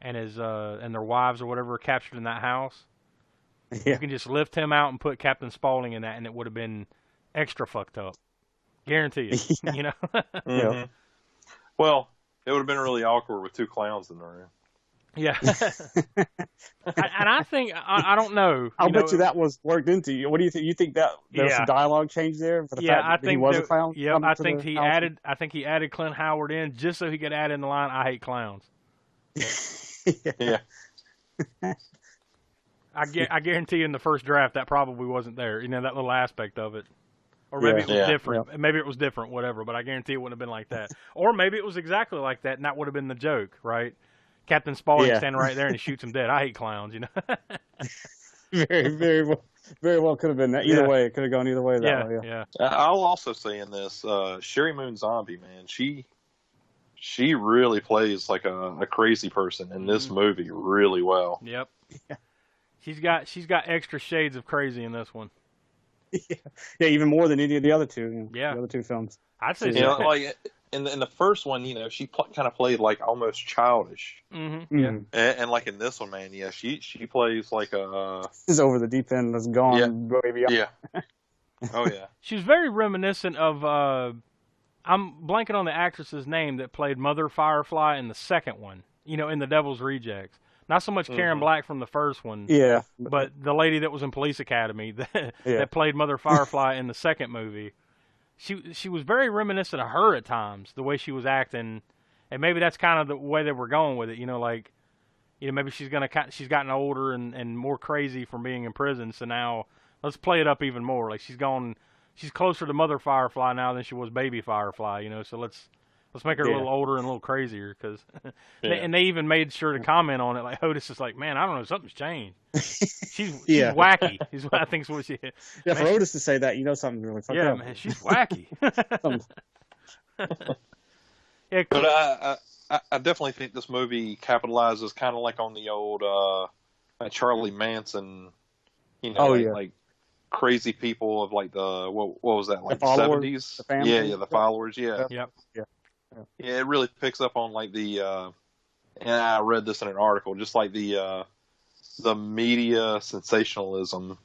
and his and their wives or whatever captured in that house.
Yeah.
You can just lift him out and put Captain Spaulding in that, and it would have been extra fucked up. Guarantee it.
Yeah.
You know.
Mm-hmm. Well, it would have been really awkward with 2 clowns in the room.
Yeah. And I think I don't know.
I'll bet you that was worked into you. What do you think? You think that there was some dialogue change there for the fact that he was a clown?
Yeah, I think he added. I think he added Clint Howard in just so he could add in the line, "I hate clowns."
Yeah.
I guarantee you in the first draft that probably wasn't there. You know, that little aspect of it. Or maybe it was different. Yeah. Maybe it was different, whatever. But I guarantee it wouldn't have been like that. Or maybe it was exactly like that, and that would have been the joke, right? Captain Spaulding standing right there, and he shoots him dead. I hate clowns, you know.
very well could have been that. Either way, it could have gone either way.
Yeah.
I'll also say in this, Sherry Moon Zombie, man, she really plays like a crazy person in this movie really well.
Yep. Yeah. She's got extra shades of crazy in this one.
Yeah, even more than any of the other two. You know,
the
other two films.
I'd say
so. Like in the first one, you know, she kind of played like almost childish.
Mm-hmm. Yeah.
And like in this one, man, yeah, she plays like a.
Is over the deep end. That's gone.
Yeah. Oh yeah.
She was very reminiscent of. I'm blanking on the actress's name that played Mother Firefly in the second one. You know, in The Devil's Rejects. Not so much Karen Black from the first one.
Yeah.
But the lady that was in Police Academy that played Mother Firefly in the second movie. She was very reminiscent of her at times, the way she was acting, and maybe that's kind of the way that we're going with it. You know, like, you know, maybe she's gotten older and more crazy from being in prison. So now let's play it up even more. Like she's closer to Mother Firefly now than she was Baby Firefly. You know, so let's make her a little older and a little crazier because, and they even made sure to comment on it. Like Otis is like, man, I don't know, something's changed. She's wacky. Is what I think is what she.
Yeah, for Otis to say that, you know, something's really fucked up.
Yeah, man, she's wacky.
Yeah, but I definitely think this movie capitalizes kind of like on the old Charlie Manson, you know, like crazy people of like the what was that, like the 70s? Yeah, the followers. Yeah.
Yep.
Yeah, it really picks up on like the and I read this in an article, just like the media sensationalism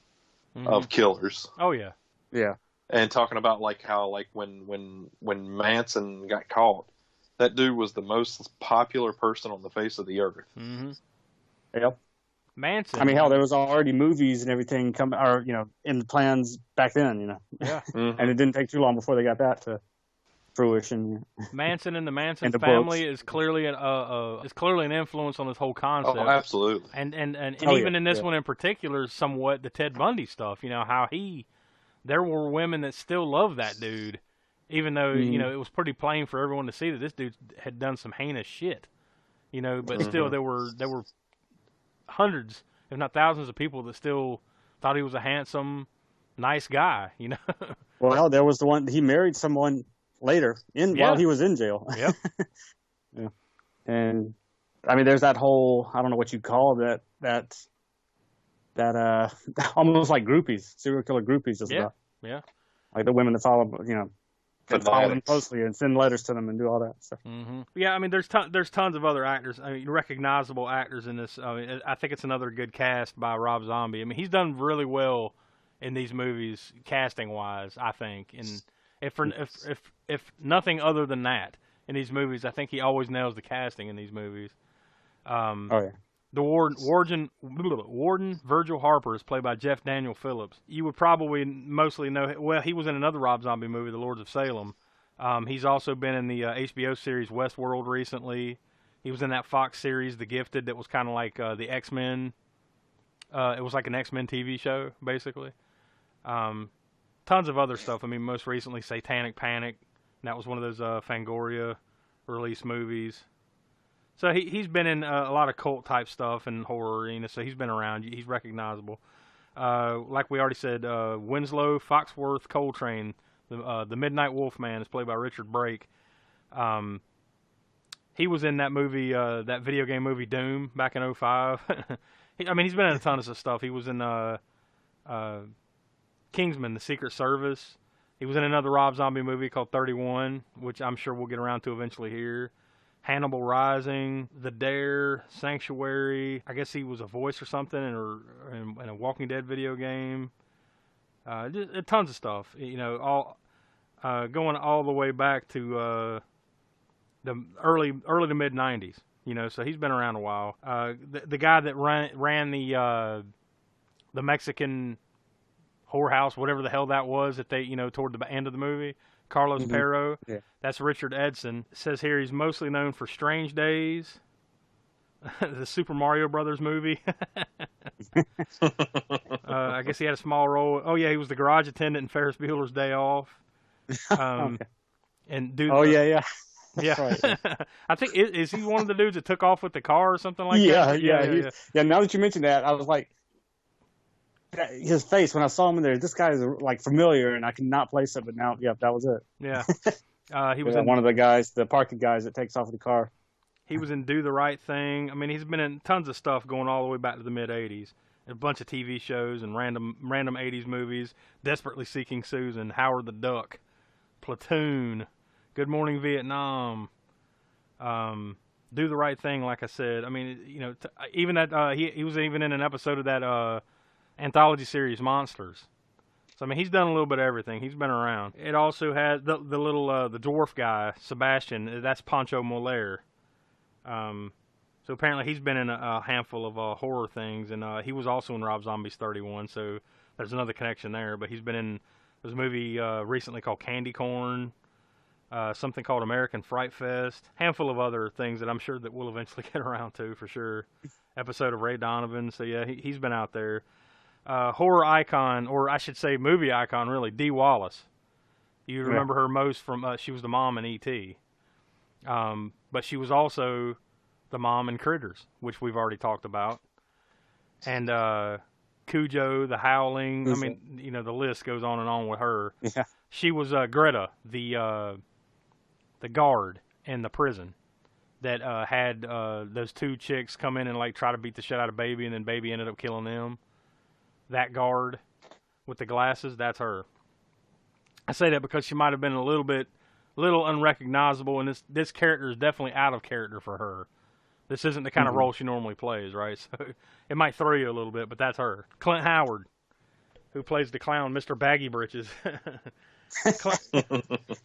of killers.
Oh yeah.
Yeah.
And talking about like how like when Manson got caught, that dude was the most popular person on the face of the earth.
Mm-hmm.
Yep.
Manson.
I mean, hell, there was already movies and everything coming, or you know, in the plans back then. You know.
Yeah.
Mm-hmm.
And it didn't take too long before they got that to fruition.
Manson and the Manson family is clearly an influence on this whole concept.
Oh, absolutely.
And even in this one in particular, somewhat the Ted Bundy stuff. You know how there were women that still love that dude, even though you know it was pretty plain for everyone to see that this dude had done some heinous shit. You know, but still there were hundreds, if not thousands, of people that still thought he was a handsome, nice guy. You know.
Well, there was the one he married someone later while he was in jail.
Yep.
Yeah. And I mean, there's that whole, I don't know what you call that almost like groupies, serial killer groupies is about.
Yeah.
Like the women that follow, you know, and follow them closely and send letters to them and do all that stuff.
Mm-hmm. Yeah, I mean, there's tons of other actors. I mean, recognizable actors in this. I mean, I think it's another good cast by Rob Zombie. I mean, he's done really well in these movies, casting wise. I think, and if nothing other than that in these movies, I think he always nails the casting in these movies. The Warden Virgil Harper is played by Jeff Daniel Phillips. You would probably mostly know. Well, he was in another Rob Zombie movie, The Lords of Salem. He's also been in the HBO series Westworld recently. He was in that Fox series, The Gifted, that was kind of like the X-Men. It was like an X-Men TV show, basically. Tons of other stuff. I mean, most recently, Satanic Panic. That was one of those Fangoria release movies. So he's been in a lot of cult-type stuff and horror, so he's been around. He's recognizable. Like we already said, Winslow Foxworth Coltrane, the Midnight Wolfman, is played by Richard Brake. He was in that movie, that video game movie Doom, back in 2005. I mean, he's been in a ton of stuff. He was in Kingsman, The Secret Service. He was in another Rob Zombie movie called 31, which I'm sure we'll get around to eventually here. Hannibal Rising, The Dare, Sanctuary. I guess he was a voice or something in a Walking Dead video game. Just, tons of stuff. All going all the way back to the early to mid '90s. So he's been around a while. The guy that ran the Mexican whorehouse, whatever the hell that was, that they toward the end of the movie. Carlos Perro, yeah. That's Richard Edson. It says here he's mostly known for Strange Days, the Super Mario Brothers movie. I guess he had a small role. Oh yeah, he was the garage attendant in Ferris Bueller's Day Off. Okay. And
yeah.
Right. I think is he one of the dudes that took off with the car or something like that?
Yeah. Now that you mentioned that, I was like, his face when I saw him in there. This guy is like familiar, and I could not place it. But now, that was it.
Yeah, he was
one of the guys, the parking guys that takes off the car.
He was in Do the Right Thing. I mean, he's been in tons of stuff going all the way back to the mid '80s. A bunch of TV shows and random '80s movies. Desperately Seeking Susan, Howard the Duck, Platoon, Good Morning Vietnam. Do the Right Thing, like I said. I mean, even that he was even in an episode of that anthology series Monsters. So I mean, he's done a little bit of everything. He's been around. It also has the little the dwarf guy Sebastian. That's Pancho Moller. So apparently he's been in a handful of horror things, and he was also in Rob Zombie's 31. So there's another connection there. But he's been in this movie recently called Candy Corn. Something called American Fright Fest. Handful of other things that I'm sure that we'll eventually get around to for sure. Episode of Ray Donovan. So yeah, he's been out there. Horror icon, or I should say movie icon, really, Dee Wallace. You remember her most from, she was the mom in E.T. But she was also the mom in Critters, which we've already talked about. And Cujo, The Howling, I mean, the list goes on and on with her.
Yeah.
She was Greta, the guard in the prison that had those two chicks come in and like try to beat the shit out of Baby, and then Baby ended up killing them. That guard with the glasses, that's her. I say that because she might have been a little unrecognizable, and this character is definitely out of character for her. This isn't the kind of role she normally plays, right? So it might throw you a little bit, but that's her. Clint Howard, who plays the clown, Mr. Baggy Britches.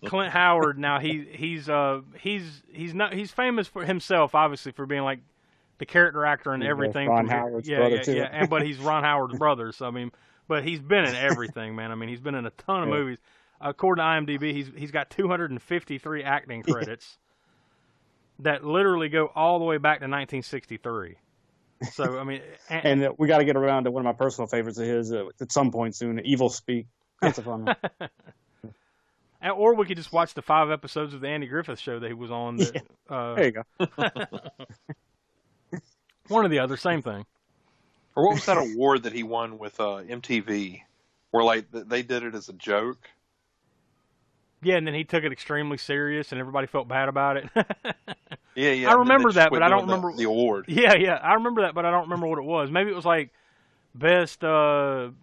Clint Howard. Now he's famous for himself, obviously, for being like the character actor in everything.
Ron Howard's brother too.
Yeah, but he's Ron Howard's brother. So I mean, but he's been in everything, man. I mean, he's been in a ton of movies. According to IMDb, he's got 253 acting credits that literally go all the way back to 1963. So I mean,
and we got to get around to one of my personal favorites of his at some point soon. Evil Speak. That's a fun one.
Or we could just watch the 5 episodes of the Andy Griffith Show that he was on. That,
there you go.
One or the other, same thing.
Or what was that award that he won with MTV, where like they did it as a joke?
Yeah, and then he took it extremely serious, and everybody felt bad about it.
Yeah.
I remember that, but I don't remember
the award.
Yeah, I remember that, but I don't remember what it was. Maybe it was like best, second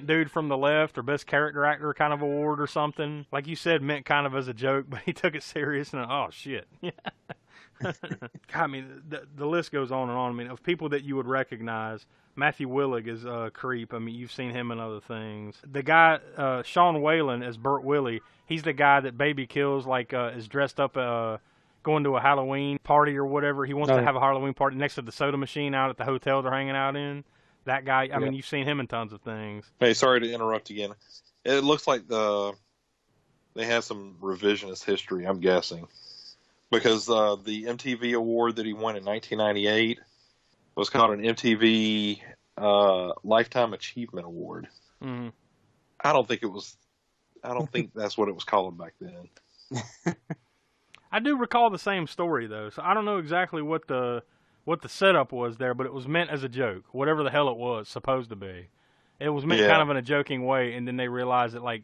dude from the left or best character actor kind of award or something. Like you said, meant kind of as a joke, but he took it serious, and oh shit. I mean, the list goes on and on. I mean, of people that you would recognize, Matthew Willig is Creep. I mean, you've seen him in other things. The guy, Sean Whalen as Burt Willie, he's the guy that Baby kills, like, is dressed up going to a Halloween party or whatever. He wants to have a Halloween party next to the soda machine out at the hotel they're hanging out in. That guy, I mean, you've seen him in tons of things.
Hey, sorry to interrupt again. It looks like they have some revisionist history, I'm guessing. Because the MTV award that he won in 1998 was called an MTV Lifetime Achievement Award.
Mm-hmm.
I don't think that's what it was called back then.
I do recall the same story though, so I don't know exactly what the setup was there, but it was meant as a joke, whatever the hell it was supposed to be. It was meant kind of in a joking way, and then they realized that like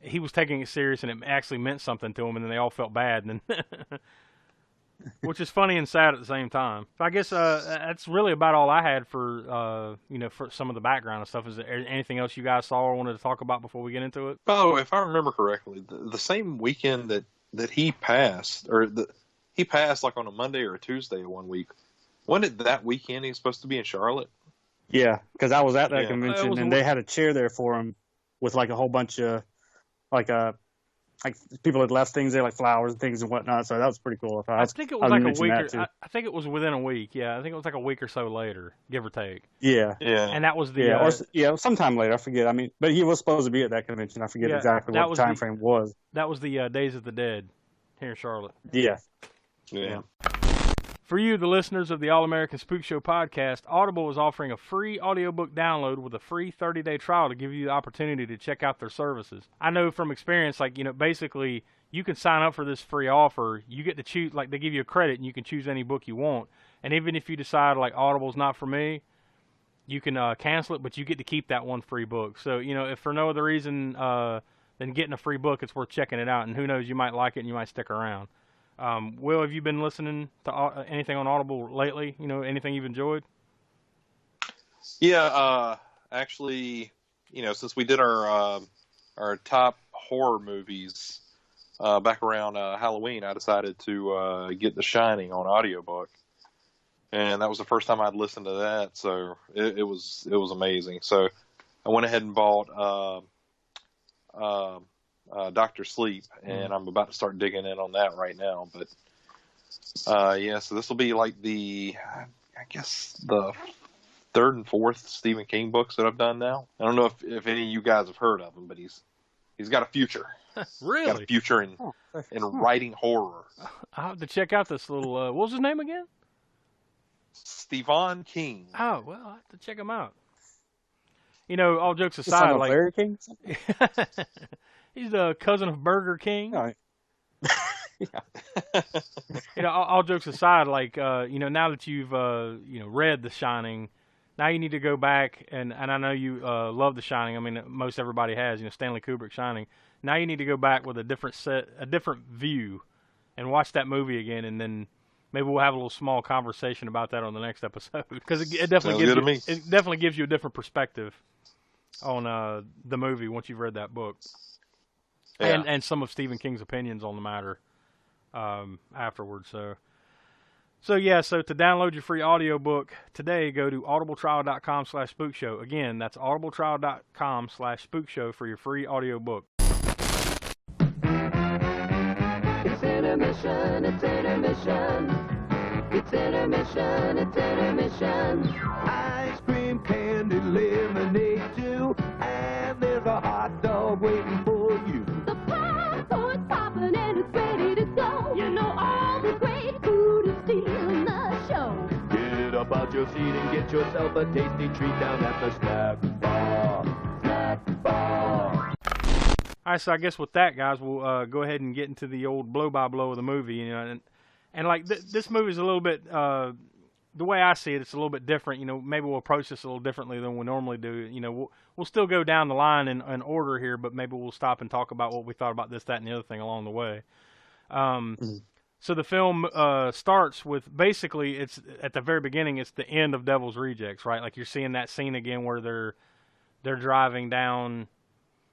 he was taking it serious, and it actually meant something to him, and then they all felt bad, and then which is funny and sad at the same time. So I guess that's really about all I had for for some of the background and stuff. Is there anything else you guys saw or wanted to talk about before we get into it?
Oh, if I remember correctly, the same weekend that he passed, he passed like on a Monday or a Tuesday one week. When did that weekend he's supposed to be in Charlotte?
Yeah, because I was at that convention, and they had a chair there for him with like a whole bunch of like people had left things there, like flowers and things and whatnot. So that was pretty cool.
I think it was like a week. I think it was within a week. Yeah, I think it was like a week or so later, give or take.
Yeah.
And that was the
sometime later. I forget. I mean, but he was supposed to be at that convention. I forget exactly what the time frame was.
That was the Days of the Dead here in Charlotte.
Yeah.
For you, the listeners of the All-American Spook Show podcast, Audible is offering a free audiobook download with a free 30-day trial to give you the opportunity to check out their services. I know from experience, basically, you can sign up for this free offer. You get to choose, they give you a credit, and you can choose any book you want. And even if you decide, Audible's not for me, you can cancel it, but you get to keep that one free book. So, if for no other reason than getting a free book, it's worth checking it out. And who knows, you might like it and you might stick around. Will, have you been listening to anything on Audible lately? Anything you've enjoyed?
Yeah, actually, since we did our top horror movies back around Halloween, I decided to get The Shining on audiobook, and that was the first time I'd listened to that. So it was amazing. So I went ahead and bought Dr. Sleep, and I'm about to start digging in on that right now. But so this will be like the third and fourth Stephen King books that I've done now. I don't know if any of you guys have heard of him, but he's got a future.
Really?
Got a future in writing horror.
I'll have to check out this little. What was his name again?
Stephen King.
Oh well, I'll have to check him out. All jokes aside,
Larry King.
He's the cousin of Burger King.
All right.
All jokes aside, now that you've, read The Shining, now you need to go back, and I know you love The Shining. I mean, most everybody has, Stanley Kubrick Shining. Now you need to go back with a different view, and watch that movie again, and then maybe we'll have a little small conversation about that on the next episode, because it definitely gives you a different perspective on the movie once you've read that book.
Yeah.
And some of Stephen King's opinions on the matter afterwards. So to download your free audiobook today, go to audibletrial.com/spookshow. Again, that's audibletrial.com/spookshow for your free audiobook.
It's intermission, it's intermission. It's intermission, it's intermission. Ice cream, candy, lemonade too. And there's a hot dog waiting for you.
The popcorn's popping and it's ready to go. All the great food is stealing the show.
Get up out your seat and get yourself a tasty treat down at the snack bar. Snack bar.
All right, so I guess with that, guys, we'll go ahead and get into the old blow-by-blow of the movie. And this movie is a little bit, the way I see it, it's a little bit different. Maybe we'll approach this a little differently than we normally do. We'll still go down the line in order here, but maybe we'll stop and talk about what we thought about this, that, and the other thing along the way. So the film starts with basically, it's at the very beginning, it's the end of Devil's Rejects, right? Like you're seeing that scene again where they're driving down.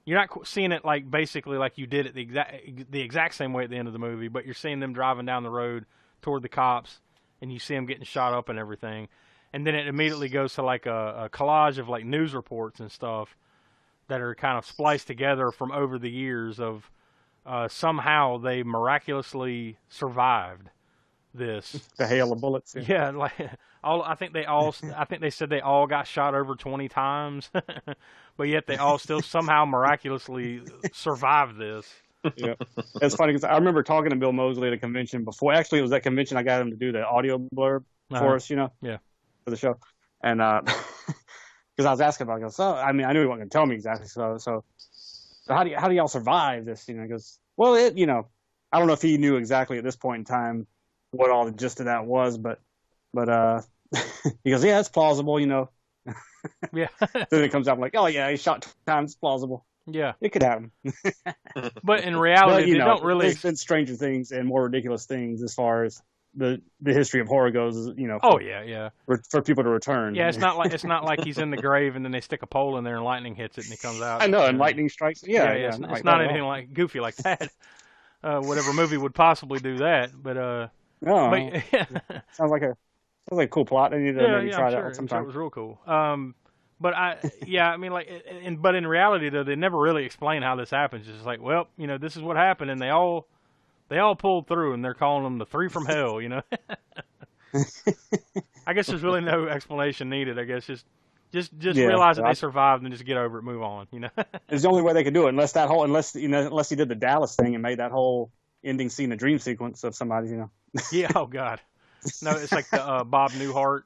You're not seeing it basically like you did it the exact same way at the end of the movie, but you're seeing them driving down the road toward the cops, and you see them getting shot up and everything. And then it immediately goes to a collage of news reports and stuff that are kind of spliced together from over the years of somehow they miraculously survived this.
The hail of bullets.
Yeah, like I think they said they all got shot over 20 times, but yet they all still somehow miraculously survived this.
Yeah, it's funny because I remember talking to Bill Moseley at a convention before. Actually, it was that convention I got him to do the audio blurb for us,
Yeah.
for the show. And because I was asking about, so I mean, I knew he wasn't going to tell me exactly. So how do y'all survive this? He goes, well, I don't know if he knew exactly at this point in time what all the gist of that was, but he goes, yeah, it's plausible,
Yeah.
Then it comes out like, oh yeah, he shot 2 times, it's plausible.
Yeah,
it could happen.
But in reality, they don't really.
There's been stranger things and more ridiculous things as far as the history of horror goes.
Oh yeah.
For people to return.
Yeah, it's not like he's in the grave and then they stick a pole in there and lightning hits it and he comes out.
I know, and lightning strikes. Yeah.
It's not anything like goofy like that. Whatever movie would possibly do that, but
no,
yeah.
sounds like a cool plot. I need to maybe try that out sometime.
It was real cool. But but in reality though, they never really explain how this happens. It's just like, well, this is what happened, and they all pulled through, and they're calling them the 3 from hell. I guess there's really no explanation needed. I guess just realize that they survived and just get over it, move on.
It's the only way they could do it, unless he did the Dallas thing and made that whole ending scene a dream sequence of somebody.
Yeah. Oh God. No, it's like the Bob Newhart.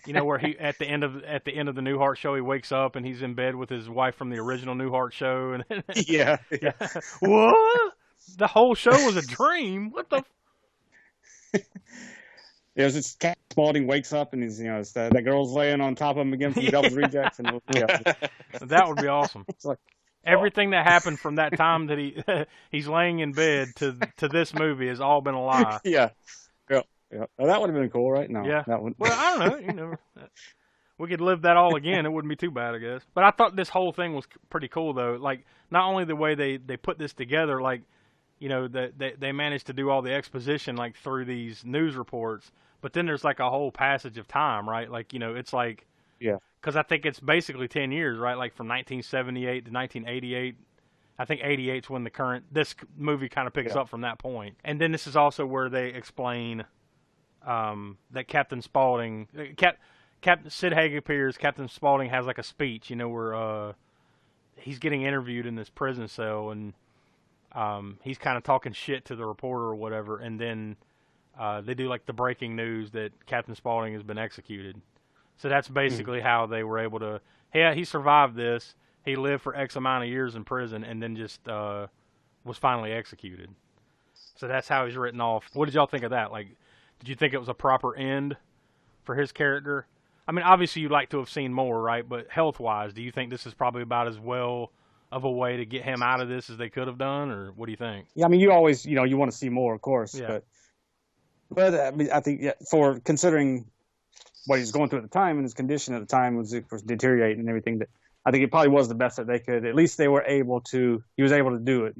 Where he at the end of the Newhart show, he wakes up and he's in bed with his wife from the original Newhart show, and
yeah.
What? The whole show was a dream. What the?
It was just Cat Spaulding wakes up and he's that girl's laying on top of him again from Devil's Rejects, and
that would be awesome.
It's like,
everything that happened from that time that he's laying in bed to this movie has all been a lie.
Yeah. Yeah, that would have been cool, right? No,
yeah.
That would.
Well, I don't know. We could live that all again. It wouldn't be too bad, I guess. But I thought this whole thing was pretty cool, though. Like, not only the way they put this together, like, they managed to do all the exposition, like, through these news reports, but then there's, like, a whole passage of time, right? Like, it's like...
Yeah.
Because I think it's basically 10 years, right? Like, from 1978 to 1988. I think 88 is when this movie kind of picks up from that point. And then this is also where they explain... that Captain Spaulding, Captain Sid Haig appears. Captain Spaulding has like a speech, where he's getting interviewed in this prison cell, and he's kind of talking shit to the reporter or whatever, and then they do like the breaking news that Captain Spaulding has been executed. So that's basically how they were able to. Yeah, he survived this. He lived for X amount of years in prison, and then just was finally executed. So that's how he's written off. What did y'all think of that? Like, did you think it was a proper end for his character? I mean, obviously you'd like to have seen more, right? But health-wise, do you think this is probably about as well of a way to get him out of this as they could have done, or what do you think?
Yeah, I mean, you always, you want to see more, of course.
Yeah.
But I mean, I think for considering what he's going through at the time and his condition at the time was, of course, deteriorating and everything, that I think it probably was the best that they could. At least he was able to do it,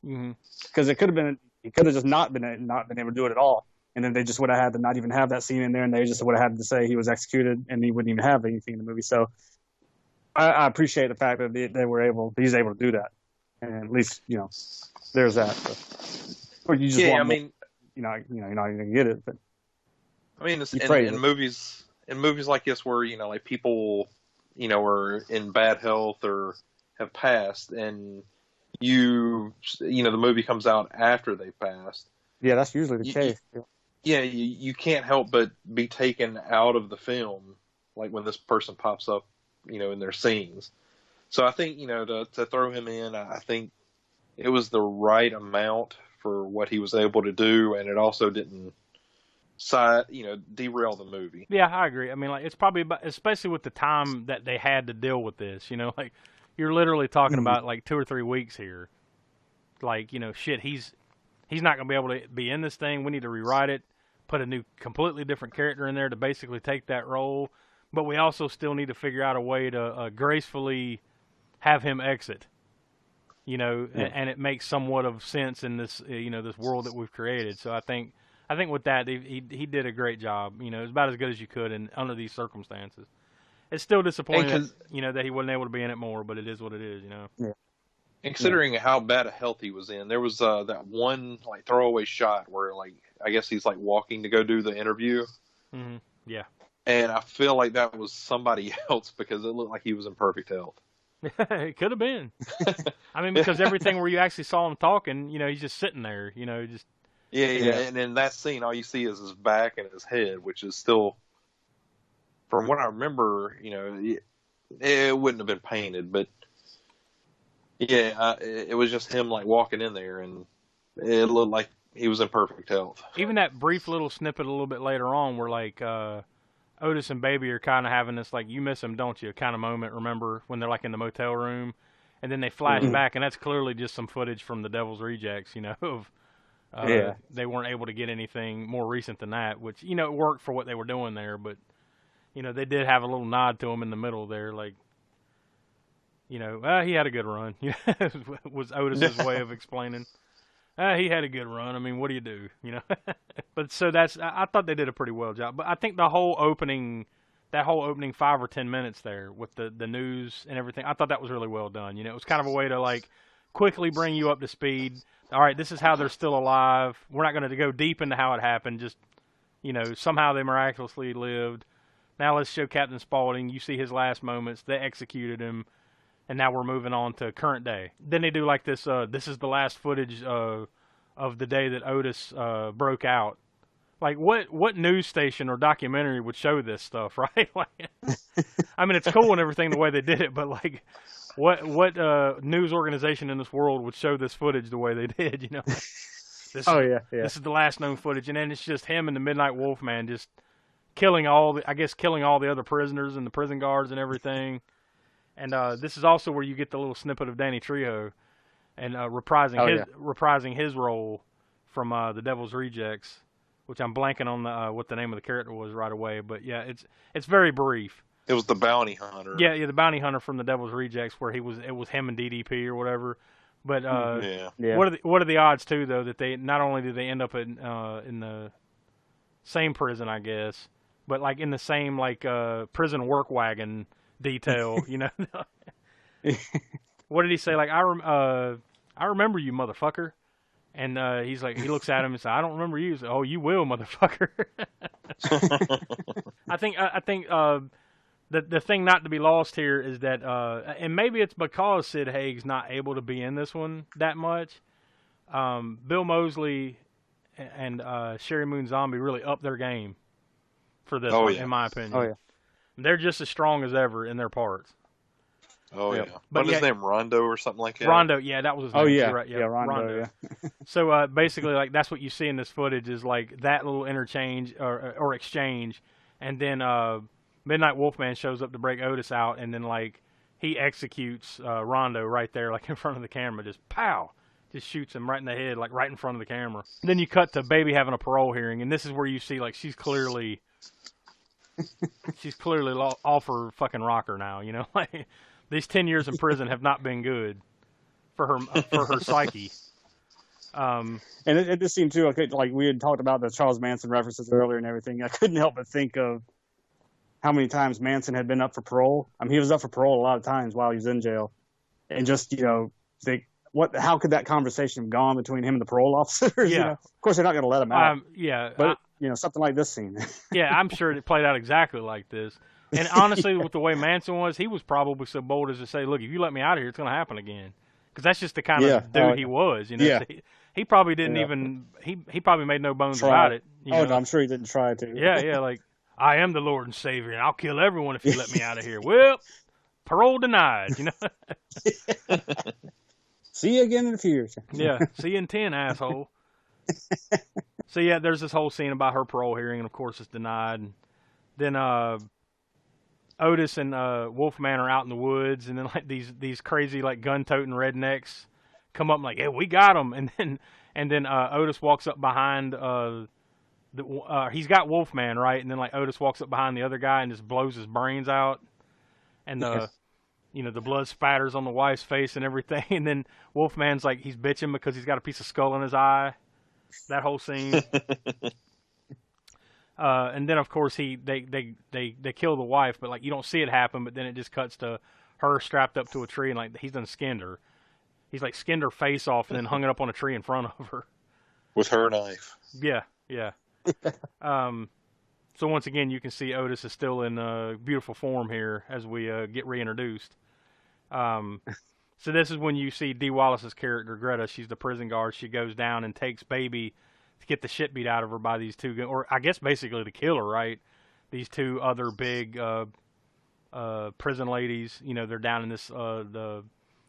Because it could have been, he could have just not been able to do it at all. And then they just would have had to not even have that scene in there, and they just would have had to say he was executed, and he wouldn't even have anything in the movie. So I appreciate the fact that he's able to do that, and at least there's that. Or you just want more, you're not even gonna get it. But
I mean, in movies like this where like people are in bad health or have passed, and the movie comes out after they passed.
Yeah, that's usually the case.
Yeah, you can't help but be taken out of the film, like when this person pops up, in their scenes. So I think, to throw him in, I think it was the right amount for what he was able to do, and it also didn't, derail the movie.
Yeah, I agree. I mean, like, it's probably about, especially with the time that they had to deal with this, like, you're literally talking about, like, 2 or 3 weeks here. Like, shit, he's not going to be able to be in this thing. We need to rewrite it, put a new, completely different character in there to basically take that role. But we also still need to figure out a way to gracefully have him exit, and it makes somewhat of sense in this, this world that we've created. So I think with that, he did a great job. It was about as good as you could under these circumstances. It's still disappointing, that he wasn't able to be in it more, but it is what it is,
Yeah.
And considering how bad a health he was in, there was that one like throwaway shot where like I guess he's like walking to go do the interview.
Mm-hmm. Yeah.
And I feel like that was somebody else because it looked like he was in perfect health.
It could have been. I mean, because everything where you actually saw him talking, he's just sitting there, just.
Yeah. And in that scene, all you see is his back and his head, which is still, from what I remember, it wouldn't have been painted, but yeah, it was just him like walking in there, and it looked like he was in perfect health.
Even that brief little snippet a little bit later on, where like Otis and Baby are kind of having this like "you miss him, don't you?" kind of moment. Remember when they're like in the motel room, and then they flash back, and that's clearly just some footage from the Devil's Rejects, of. They weren't able to get anything more recent than that, which it worked for what they were doing there, but they did have a little nod to him in the middle there, like he had a good run. Was Otis's way of explaining. He had a good run. I mean, what do you do? But so I thought they did a pretty well job. But I think that whole opening 5 or 10 minutes there with the news and everything, I thought that was really well done. It was kind of a way to like quickly bring you up to speed. All right, this is how they're still alive. We're not going to go deep into how it happened. Just, somehow they miraculously lived. Now let's show Captain Spaulding. You see his last moments. They executed him. And now we're moving on to current day. Then they do like this, this is the last footage of the day that Otis broke out. Like, what news station or documentary would show this stuff, right? Like, I mean, it's cool and everything the way they did it, but, like, what news organization in this world would show this footage the way they did, This is the last known footage. And then it's just him and the Midnight Wolfman just killing all the other prisoners and the prison guards and everything. And this is also where you get the little snippet of Danny Trejo and reprising his role from the Devil's Rejects, which I'm blanking on what the name of the character was right away. But yeah, it's very brief.
It was the bounty hunter.
Yeah, the bounty hunter from the Devil's Rejects, where it was him and DDP or whatever. But what are the odds too, though, that they not only do they end up in the same prison, I guess, but like in the same like prison work wagon detail, What did he say? Like I remember you, motherfucker. And he's like, he looks at him and says, "I don't remember you." He's like, "Oh, you will, motherfucker." I think the thing not to be lost here is that, and maybe it's because Sid Haig's not able to be in this one that much. Bill Moseley and Sherry Moon Zombie really upped their game for this one, in my opinion.
Oh yeah,
they're just as strong as ever in their parts.
Oh yeah, but his name Rondo or something like that.
Rondo, yeah, that was his name.
Oh yeah,
right.
yeah, Rondo. Yeah.
So basically, like that's what you see in this footage is like that little interchange or exchange, and then Midnight Wolfman shows up to break Otis out, and then like he executes Rondo right there, like in front of the camera, just pow, just shoots him right in the head, like right in front of the camera. Then you cut to Baby having a parole hearing, and this is where you see like she's clearly off her fucking rocker now, like. These 10 years in prison have not been good for her psyche.
And it just seemed too like we had talked about the Charles Manson references earlier and everything. I couldn't help but think of how many times Manson had been up for parole. I mean, he was up for parole a lot of times while he was in jail, and just think how could that conversation have gone between him and the parole officers?
Yeah,
Of course they're not going to let him out.
But
something like this scene.
Yeah, I'm sure it played out exactly like this. And honestly, with the way Manson was, he was probably so bold as to say, "Look, if you let me out of here, it's going to happen again." Because that's just the kind of dude he was.
Yeah.
He probably didn't even he probably made no bones about it.
No, I'm sure he didn't try to.
Yeah, like I am the Lord and Savior, and I'll kill everyone if you let me out of here. Well, parole denied.
See you again in a few years.
Yeah, see you in 10, asshole. So yeah, there's this whole scene about her parole hearing, and of course it's denied. And then Otis and Wolfman are out in the woods, and then like these crazy like gun-toting rednecks come up and like, "Hey, we got him!" And then Otis walks up behind he's got Wolfman right, and then like Otis walks up behind the other guy and just blows his brains out, and the blood spatters on the wife's face and everything, and then Wolfman's like he's bitching because he's got a piece of skull in his eye. That whole scene. And then of course they kill the wife, but like you don't see it happen. But then it just cuts to her strapped up to a tree, and like he's done skinned her. he's like skinned her face off and then hung it up on a tree in front of her.
With her knife.
Yeah, yeah. So once again, you can see Otis is still in beautiful form here as we get reintroduced. So this is when you see Dee Wallace's character, Greta. She's the prison guard. She goes down and takes Baby to get the shit beat out of her by these two, or I guess basically to kill her, right? These two other big prison ladies. You know, they're down in this the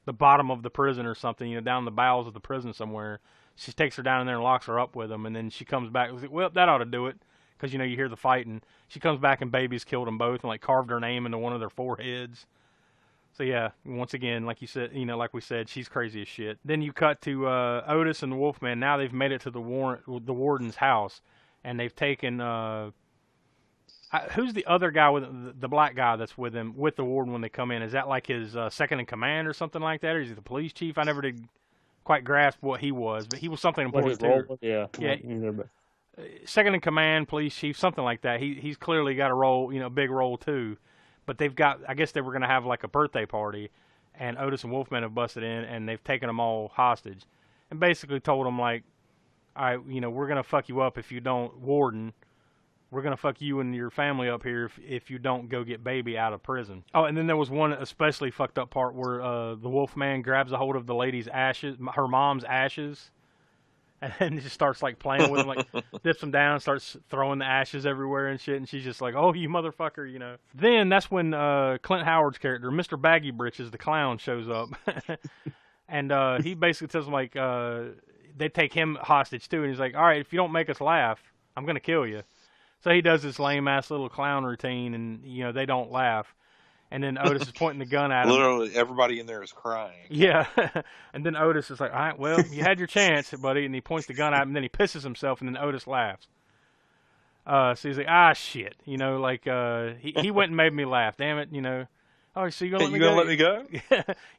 bottom of the prison or something. You know, down in the bowels of the prison somewhere. She takes her down in there and locks her up with them, and then she comes back. Well, that ought to do it, because you know you hear the fighting. She comes back and Baby's killed them both and like carved her name into one of their foreheads. So yeah, once again, like you said, you know, like we said, she's crazy as shit. Then you cut to Otis and the Wolfman. Now they've made it to the warden's house, and they've taken who's the other guy with the black guy that's with him with the warden when they come in? Is that like his second in command or something like that, or is he the police chief? I never did quite grasp what he was, but he was something important too.
Yeah.
Second in command, police chief, something like that. He's clearly got a role, you know, a big role too. But they've got, I guess they were going to have like a birthday party, and Otis and Wolfman have busted in, and they've taken them all hostage, and basically told them like, all right, you know, we're going to fuck you up if you don't, warden. We're going to fuck you and your family up here if you don't go get Baby out of prison. Oh, and then there was one especially fucked up part where the Wolfman grabs a hold of the lady's ashes, her mom's ashes, and then just starts like playing with them, like dips them down, starts throwing the ashes everywhere and shit, and she's just like, oh, you motherfucker, you know. Then that's when Clint Howard's character, Mr. Baggy Britches, the clown, shows up. And he basically tells them like, they take him hostage too, and he's like, all right, if you don't make us laugh, I'm going to kill you. So he does this lame-ass little clown routine, and, you know, they don't laugh. And then Otis is pointing the gun at him.
Literally, everybody in there is crying.
Yeah. And then Otis is like, all right, well, you had your chance, buddy. And he points the gun at him, and then he pisses himself, and then Otis laughs. So he's like, ah, shit. You know, like, he went and made me laugh. Damn it, you know. Oh, so you gonna let me go?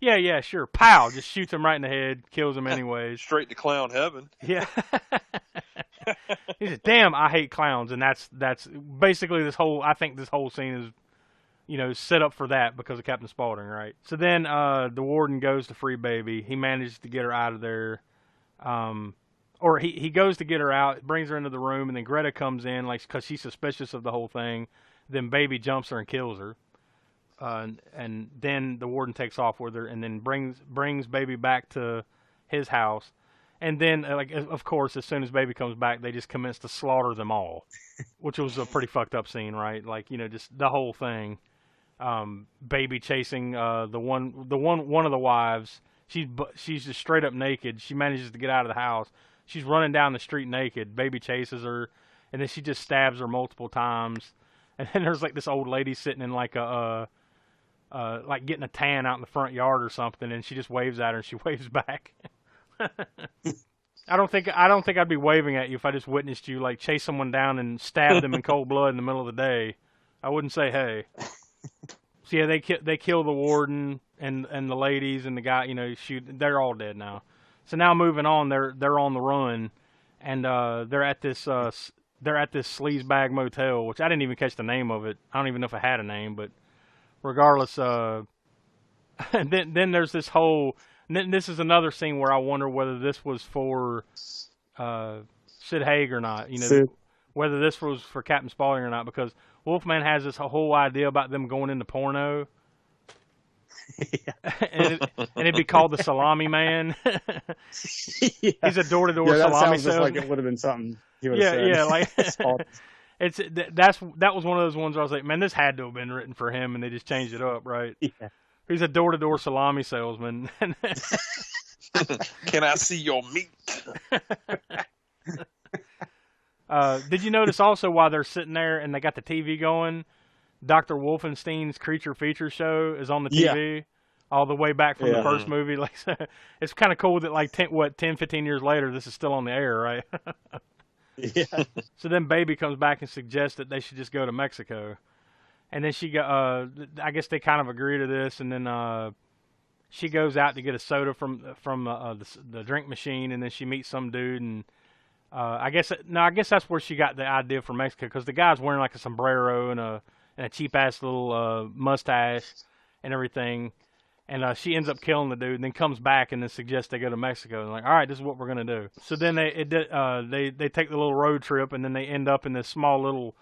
Yeah, sure. Pow! Just shoots him right in the head, kills him anyways.
Straight to clown heaven.
Yeah. He said, damn, I hate clowns. And that's basically I think this whole scene is, you know, set up for that because of Captain Spaulding, right? So then the warden goes to free Baby. He manages to get her out of there. Or he goes to get her out, brings her into the room, and then Greta comes in, like, because she's suspicious of the whole thing. Then Baby jumps her and kills her. And then the warden takes off with her and then brings Baby back to his house. And then, like, of course, as soon as Baby comes back, they just commence to slaughter them all, which was a pretty fucked up scene, right? Like, you know, just the whole thing. Baby chasing one of the wives. She's just straight up naked. She manages to get out of the house. She's running down the street naked. Baby chases her, and then she just stabs her multiple times. And then there's like this old lady sitting in like like getting a tan out in the front yard or something, and she just waves at her, and she waves back. I don't think I'd be waving at you if I just witnessed you like chase someone down and stab them in cold blood in the middle of the day. I wouldn't say hey. So yeah, they kill the warden and the ladies and the guy. You know, shoot. They're all dead now. So now moving on, they're on the run, and they're at this sleazebag motel, which I didn't even catch the name of it. I don't even know if it had a name, but regardless, and then there's this whole. And then this is another scene where I wonder whether this was for Sid Haig or not. You know, whether this was for Captain Spaulding or not, because Wolfman has this whole idea about them going into porno. and it'd be called the Salami Man. He's a door-to-door salami salesman.
Like it would have been something he would have said.
Yeah, like that was one of those ones where I was like, man, this had to have been written for him, and they just changed it up, right?
Yeah.
He's a door-to-door salami salesman.
Can I see your meat?
Did you notice also while they're sitting there and they got the TV going, Dr. Wolfenstein's Creature Feature Show is on the TV all the way back from the first movie. Like, it's kind of cool that like 10, 15 years later, this is still on the air, right?
Yeah.
So then Baby comes back and suggests that they should just go to Mexico. And then I guess they kind of agree to this, and then she goes out to get a soda from the drink machine, and then she meets some dude, and I guess that's where she got the idea for Mexico, because the guy's wearing like a sombrero and a cheap ass little mustache and everything, And she ends up killing the dude, and then comes back and then suggests they go to Mexico. And like, all right, this is what we're gonna do. So then they take the little road trip, and then they end up in this small little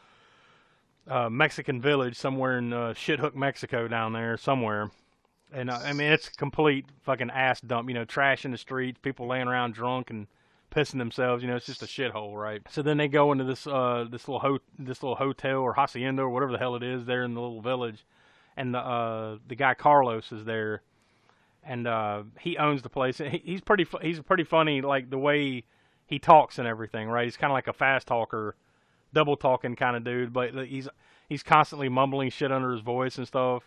Mexican village somewhere in Shithook, Mexico, down there somewhere. And I mean, it's a complete fucking ass dump. You know, trash in the streets, people laying around drunk and pissing themselves. You know, it's just a shithole, right? So then they go into this little hotel or hacienda or whatever the hell it is there in the little village, and the guy Carlos is there, and he owns the place. He's pretty funny, like the way he talks and everything, right? He's kind of like a fast talker, double talking kind of dude, but he's constantly mumbling shit under his voice and stuff.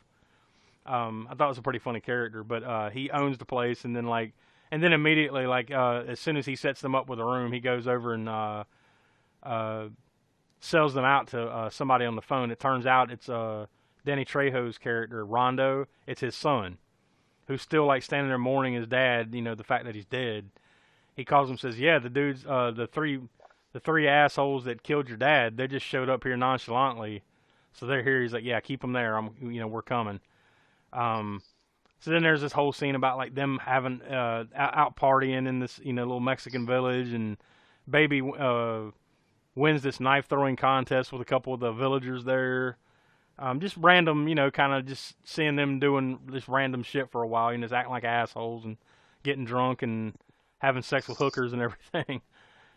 I thought it was a pretty funny character, but he owns the place, and then immediately, like as soon as he sets them up with a room, he goes over and sells them out to somebody on the phone. It turns out it's Danny Trejo's character, Rondo. It's his son, who's still like standing there mourning his dad. You know, the fact that he's dead. He calls him, says, "Yeah, the dudes, the three assholes that killed your dad, they just showed up here nonchalantly, so they're here." He's like, "Yeah, keep them there. We're coming." So then there's this whole scene about like them having out partying in this little Mexican village, and Baby wins this knife throwing contest with a couple of the villagers there. Just random, kind of just seeing them doing this random shit for a while, just acting like assholes and getting drunk and having sex with hookers and everything.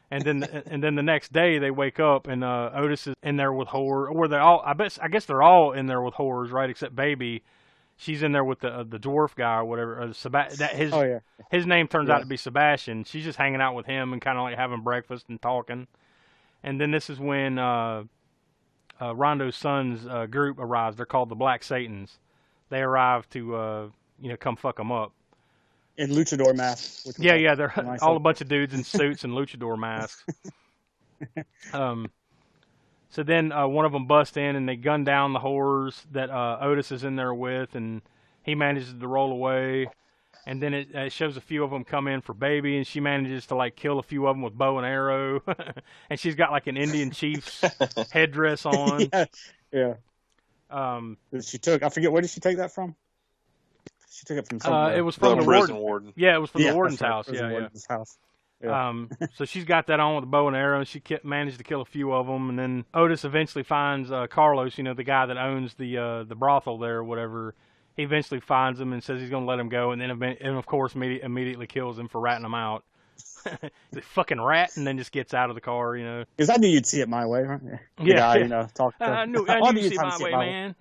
And then the next day they wake up and Otis is in there with whore, or they all. I guess they're all in there with whores, right? Except Baby. She's in there with the dwarf guy or whatever. His name turns out to be Sebastian. She's just hanging out with him and kind of like having breakfast and talking. And then this is when Rondo's son's group arrives. They're called the Black Satans. They arrive to come fuck them up.
In luchador masks.
Yeah, they're all a bunch of dudes in suits and luchador masks. So then one of them busts in and they gun down the whores that Otis is in there with, and he manages to roll away. And then it shows a few of them come in for Baby, and she manages to like kill a few of them with bow and arrow. And she's got like an Indian chief's headdress on.
Yeah. She took. I forget, where did she take that from? She took it from somewhere.
It was from the
prison
warden. Yeah, it was from the warden's house.
Warden's house. Yeah.
So she's got that on with a bow and arrow, and she managed to kill a few of them. And then Otis eventually finds Carlos, the guy that owns the brothel there or whatever. He eventually finds him and says he's going to let him go, and then of course immediately kills him for ratting him out. The fucking rat, and then just gets out of the car,
Because I knew you'd see it my way, right?
I knew you'd see it my way, man.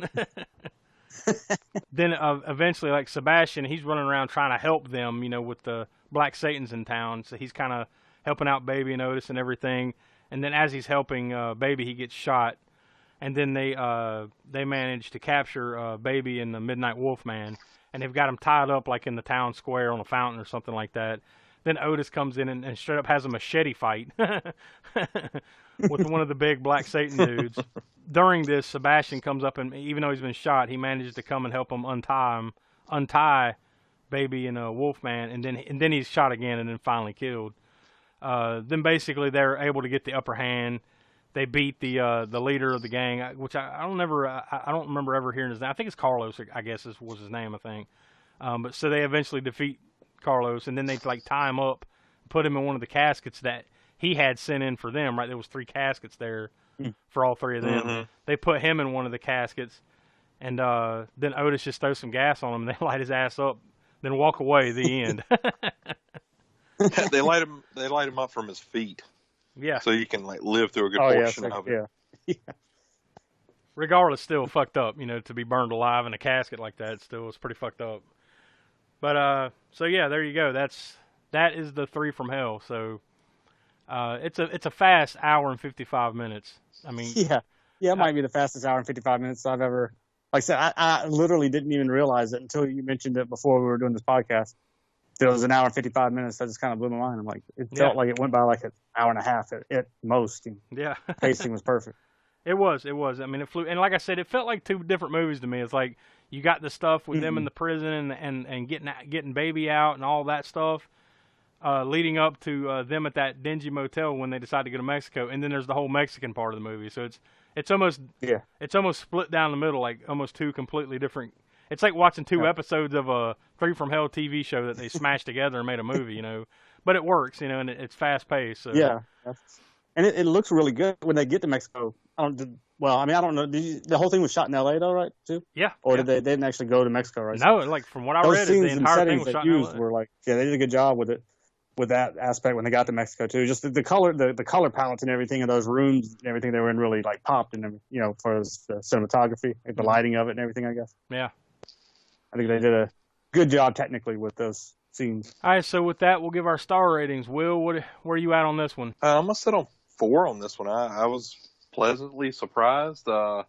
Then eventually, like Sebastian, he's running around trying to help them, with the Black Satans in town. So he's kind of helping out Baby and Otis and everything. And then as he's helping Baby, he gets shot. And then they manage to capture Baby and the Midnight Wolfman, and they've got him tied up like in the town square on a fountain or something like that. Then Otis comes in and straight up has a machete fight with one of the big Black Satan dudes. During this, Sebastian comes up, and even though he's been shot, he manages to come and help him untie Baby and Wolfman, and then he's shot again and then finally killed. Then basically they're able to get the upper hand. They beat the leader of the gang, which I don't remember ever hearing his name. I think it's Carlos, I guess was his name, I think. But so they eventually defeat Carlos, and then they like tie him up, put him in one of the caskets that he had sent in for them. Right, there was 3 caskets there for all 3 of them. Mm-hmm. They put him in one of the caskets, and then Otis just throws some gas on him. And they light his ass up, then walk away. The end.
They light him up from his feet.
Yeah.
So you can like live through a good portion of it.
Yeah.
Regardless, still fucked up. To be burned alive in a casket like that still is pretty fucked up. But so yeah, there you go. That is the 3 from Hell. So it's a fast hour and 55 minutes. I mean,
yeah, it might be the fastest hour and 55 minutes I've ever. Like I said, I literally didn't even realize it until you mentioned it before we were doing this podcast. It was an hour and 55 minutes. That just kind of blew my mind. I'm like, it felt like it went by like an hour and a half at most.
Yeah.
Pacing was perfect.
It was. I mean, it flew. And like I said, it felt like 2 different movies to me. It's like you got the stuff with them in the prison and getting Baby out and all that stuff, leading up to them at that dingy motel when they decide to go to Mexico. And then there's the whole Mexican part of the movie. So it's almost split down the middle, like almost 2 completely different it's like watching two episodes of a Three from Hell TV show that they smashed together and made a movie, you know. But it works, you know, and it's fast paced. So.
Yeah, and it looks really good when they get to Mexico. I don't know. The whole thing was shot in L.A. though, right? Too.
Yeah.
Or did they didn't actually go to Mexico, right?
No, like from what I
those
read,
scenes
the entire thing was
and
shot
settings
in
they used
LA.
were like, they did a good job with it. With that aspect when they got to Mexico too, just the color, the color palettes and everything of those rooms and everything they were in really like popped in them, you know, for the cinematography, like the lighting of it and everything. I guess.
Yeah.
I think they did a good job technically with those scenes.
All right, so with that, we'll give our star ratings. Will, where are you at on this one?
I'm gonna sit on 4 on this one. I was pleasantly surprised. I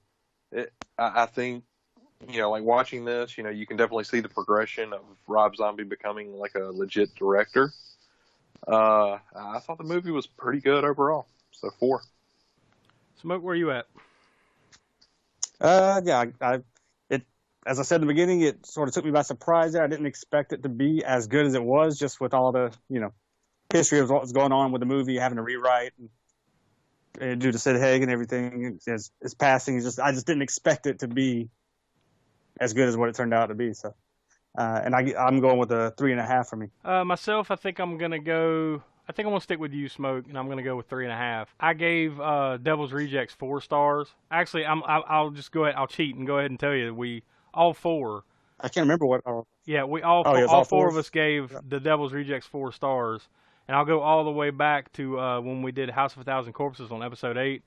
think, you know, like watching this, you know, you can definitely see the progression of Rob Zombie becoming like a legit director. I thought the movie was pretty good overall. So 4.
Smoke, where are you at?
As I said in the beginning, it sort of took me by surprise there. I didn't expect it to be as good as it was, just with all the, you know, history of what was going on with the movie, having to rewrite and due to Sid Haig and everything, his passing. I just didn't expect it to be as good as what it turned out to be. So, and I'm going with a 3.5 for me.
Myself, I think I'm gonna stick with you, Smoke, and I'm gonna go with 3.5. I gave Devil's Rejects 4 stars. Actually, I'll just go ahead. I'll cheat and go ahead and tell you we all 4.
I can't remember what.
Yeah, we all four of us gave the Devil's Rejects 4 stars, and I'll go all the way back to when we did House of a Thousand Corpses on episode 8.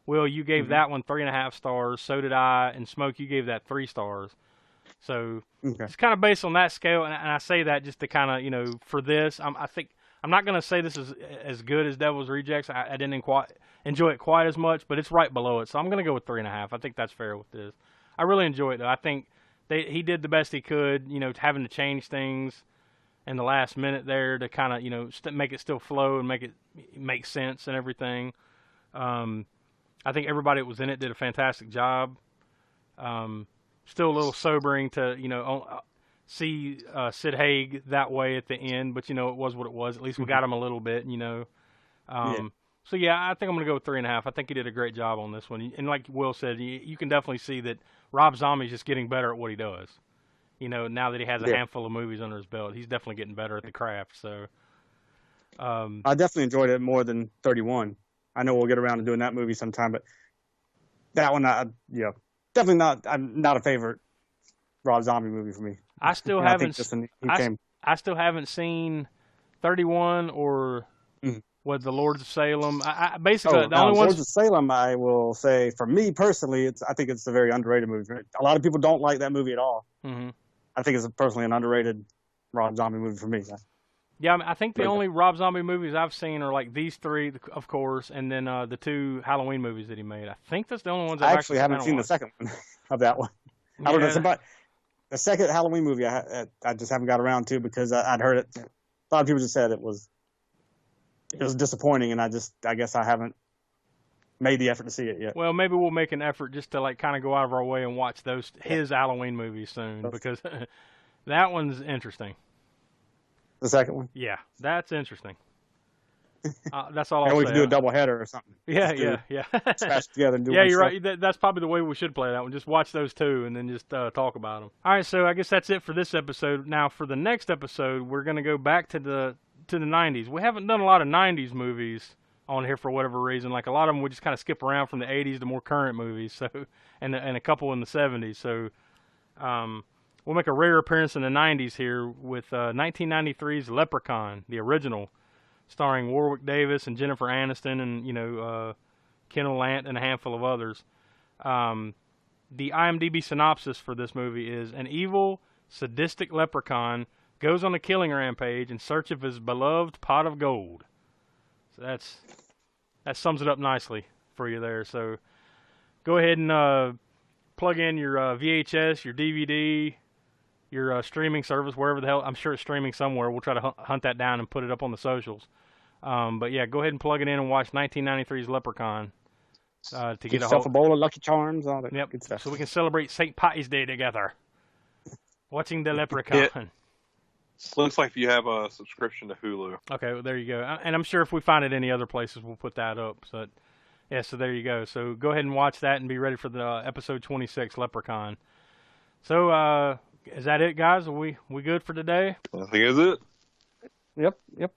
Will, you gave that one 3.5 stars. So did I, and Smoke, you gave that 3 stars. So it's kind of based on that scale, and I say that just to kind of, you know, for this, I'm not going to say this is as good as Devil's Rejects. I didn't enjoy it quite as much, but it's right below it. So I'm going to go with 3.5. I think that's fair with this. I really enjoy it, though. I think he did the best he could, you know, having to change things in the last minute there to kind of, you know, make it still flow and make it make sense and everything. I think everybody that was in it did a fantastic job. Still a little sobering to, you know, see Sid Haig that way at the end, but, you know, it was what it was. At least we got him a little bit, you know. So, yeah, I think I'm going to go with 3.5. I think he did a great job on this one. And like Will said, you can definitely see that Rob Zombie's just getting better at what he does. You know, now that he has a handful of movies under his belt, he's definitely getting better at the craft. So,
I definitely enjoyed it more than 31. I know we'll get around to doing that movie sometime, but that one, definitely not. I'm not a favorite Rob Zombie movie for me.
I still haven't. I still haven't seen 31 or with the Lords of Salem. I basically the only ones.
Lords of Salem, I will say, for me personally, I think it's a very underrated movie. A lot of people don't like that movie at all. Mm-hmm. I think it's personally an underrated Rob Zombie movie for me.
Yeah, I think the only Rob Zombie movies I've seen are like these 3, of course, and then the 2 Halloween movies that he made. I think that's the only ones
I actually haven't seen the second one of that one. I don't know, but the second Halloween movie I just haven't got around to because I'd heard it. A lot of people just said it was disappointing, and I guess I haven't made the effort to see it yet.
Well, maybe we'll make an effort just to like kind of go out of our way and watch his Halloween movies soon because that one's interesting.
The second one?
Yeah, that's interesting. That's all I'll say.
We can do a double header or something.
Yeah.
Smash together and do
yeah,
one
you're
stuff.
right. That's probably the way we should play that one. Just watch those 2 and then just talk about them. All right, so I guess that's it for this episode. Now, for the next episode, we're going to go back to the 90s. We haven't done a lot of 90s movies on here for whatever reason. Like a lot of them, we just kind of skip around from the 80s to more current movies. So, and a couple in the 70s. So, we'll make a rare appearance in the 90s here with 1993's Leprechaun, the original, starring Warwick Davis and Jennifer Aniston and, you know, Ken Lant and a handful of others. The IMDb synopsis for this movie is: an evil, sadistic leprechaun goes on a killing rampage in search of his beloved pot of gold. So that sums it up nicely for you there. So go ahead and plug in your VHS, your DVD, your streaming service, wherever the hell. I'm sure it's streaming somewhere. We'll try to hunt that down and put it up on the socials. But yeah, go ahead and plug it in and watch 1993's Leprechaun to get
yourself a bowl of Lucky Charms, all that good stuff.
So we can celebrate St. Patty's Day together, watching the Leprechaun.
Looks like you have a subscription to Hulu.
Okay, well, there you go. And I'm sure if we find it any other places, we'll put that up. So, yeah, so there you go. So go ahead and watch that and be ready for the episode 26, Leprechaun. So, is that it, guys? Are we good for today?
I think that's it.
Yep.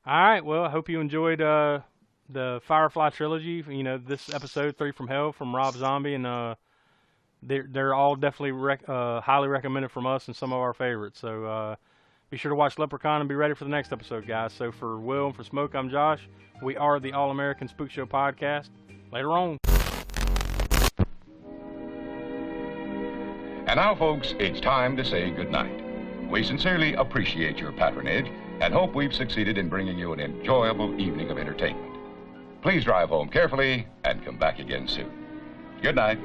All right. Well, I hope you enjoyed the Firefly Trilogy. You know, this episode 3 from Hell from Rob Zombie, and they're all definitely highly recommended from us and some of our favorites. So be sure to watch Leprechaun and be ready for the next episode, guys. So for Will and for Smoke, I'm Josh. We are the All-American Spook Show podcast. Later on.
And now, folks, it's time to say goodnight. We sincerely appreciate your patronage and hope we've succeeded in bringing you an enjoyable evening of entertainment. Please drive home carefully and come back again soon. Good night.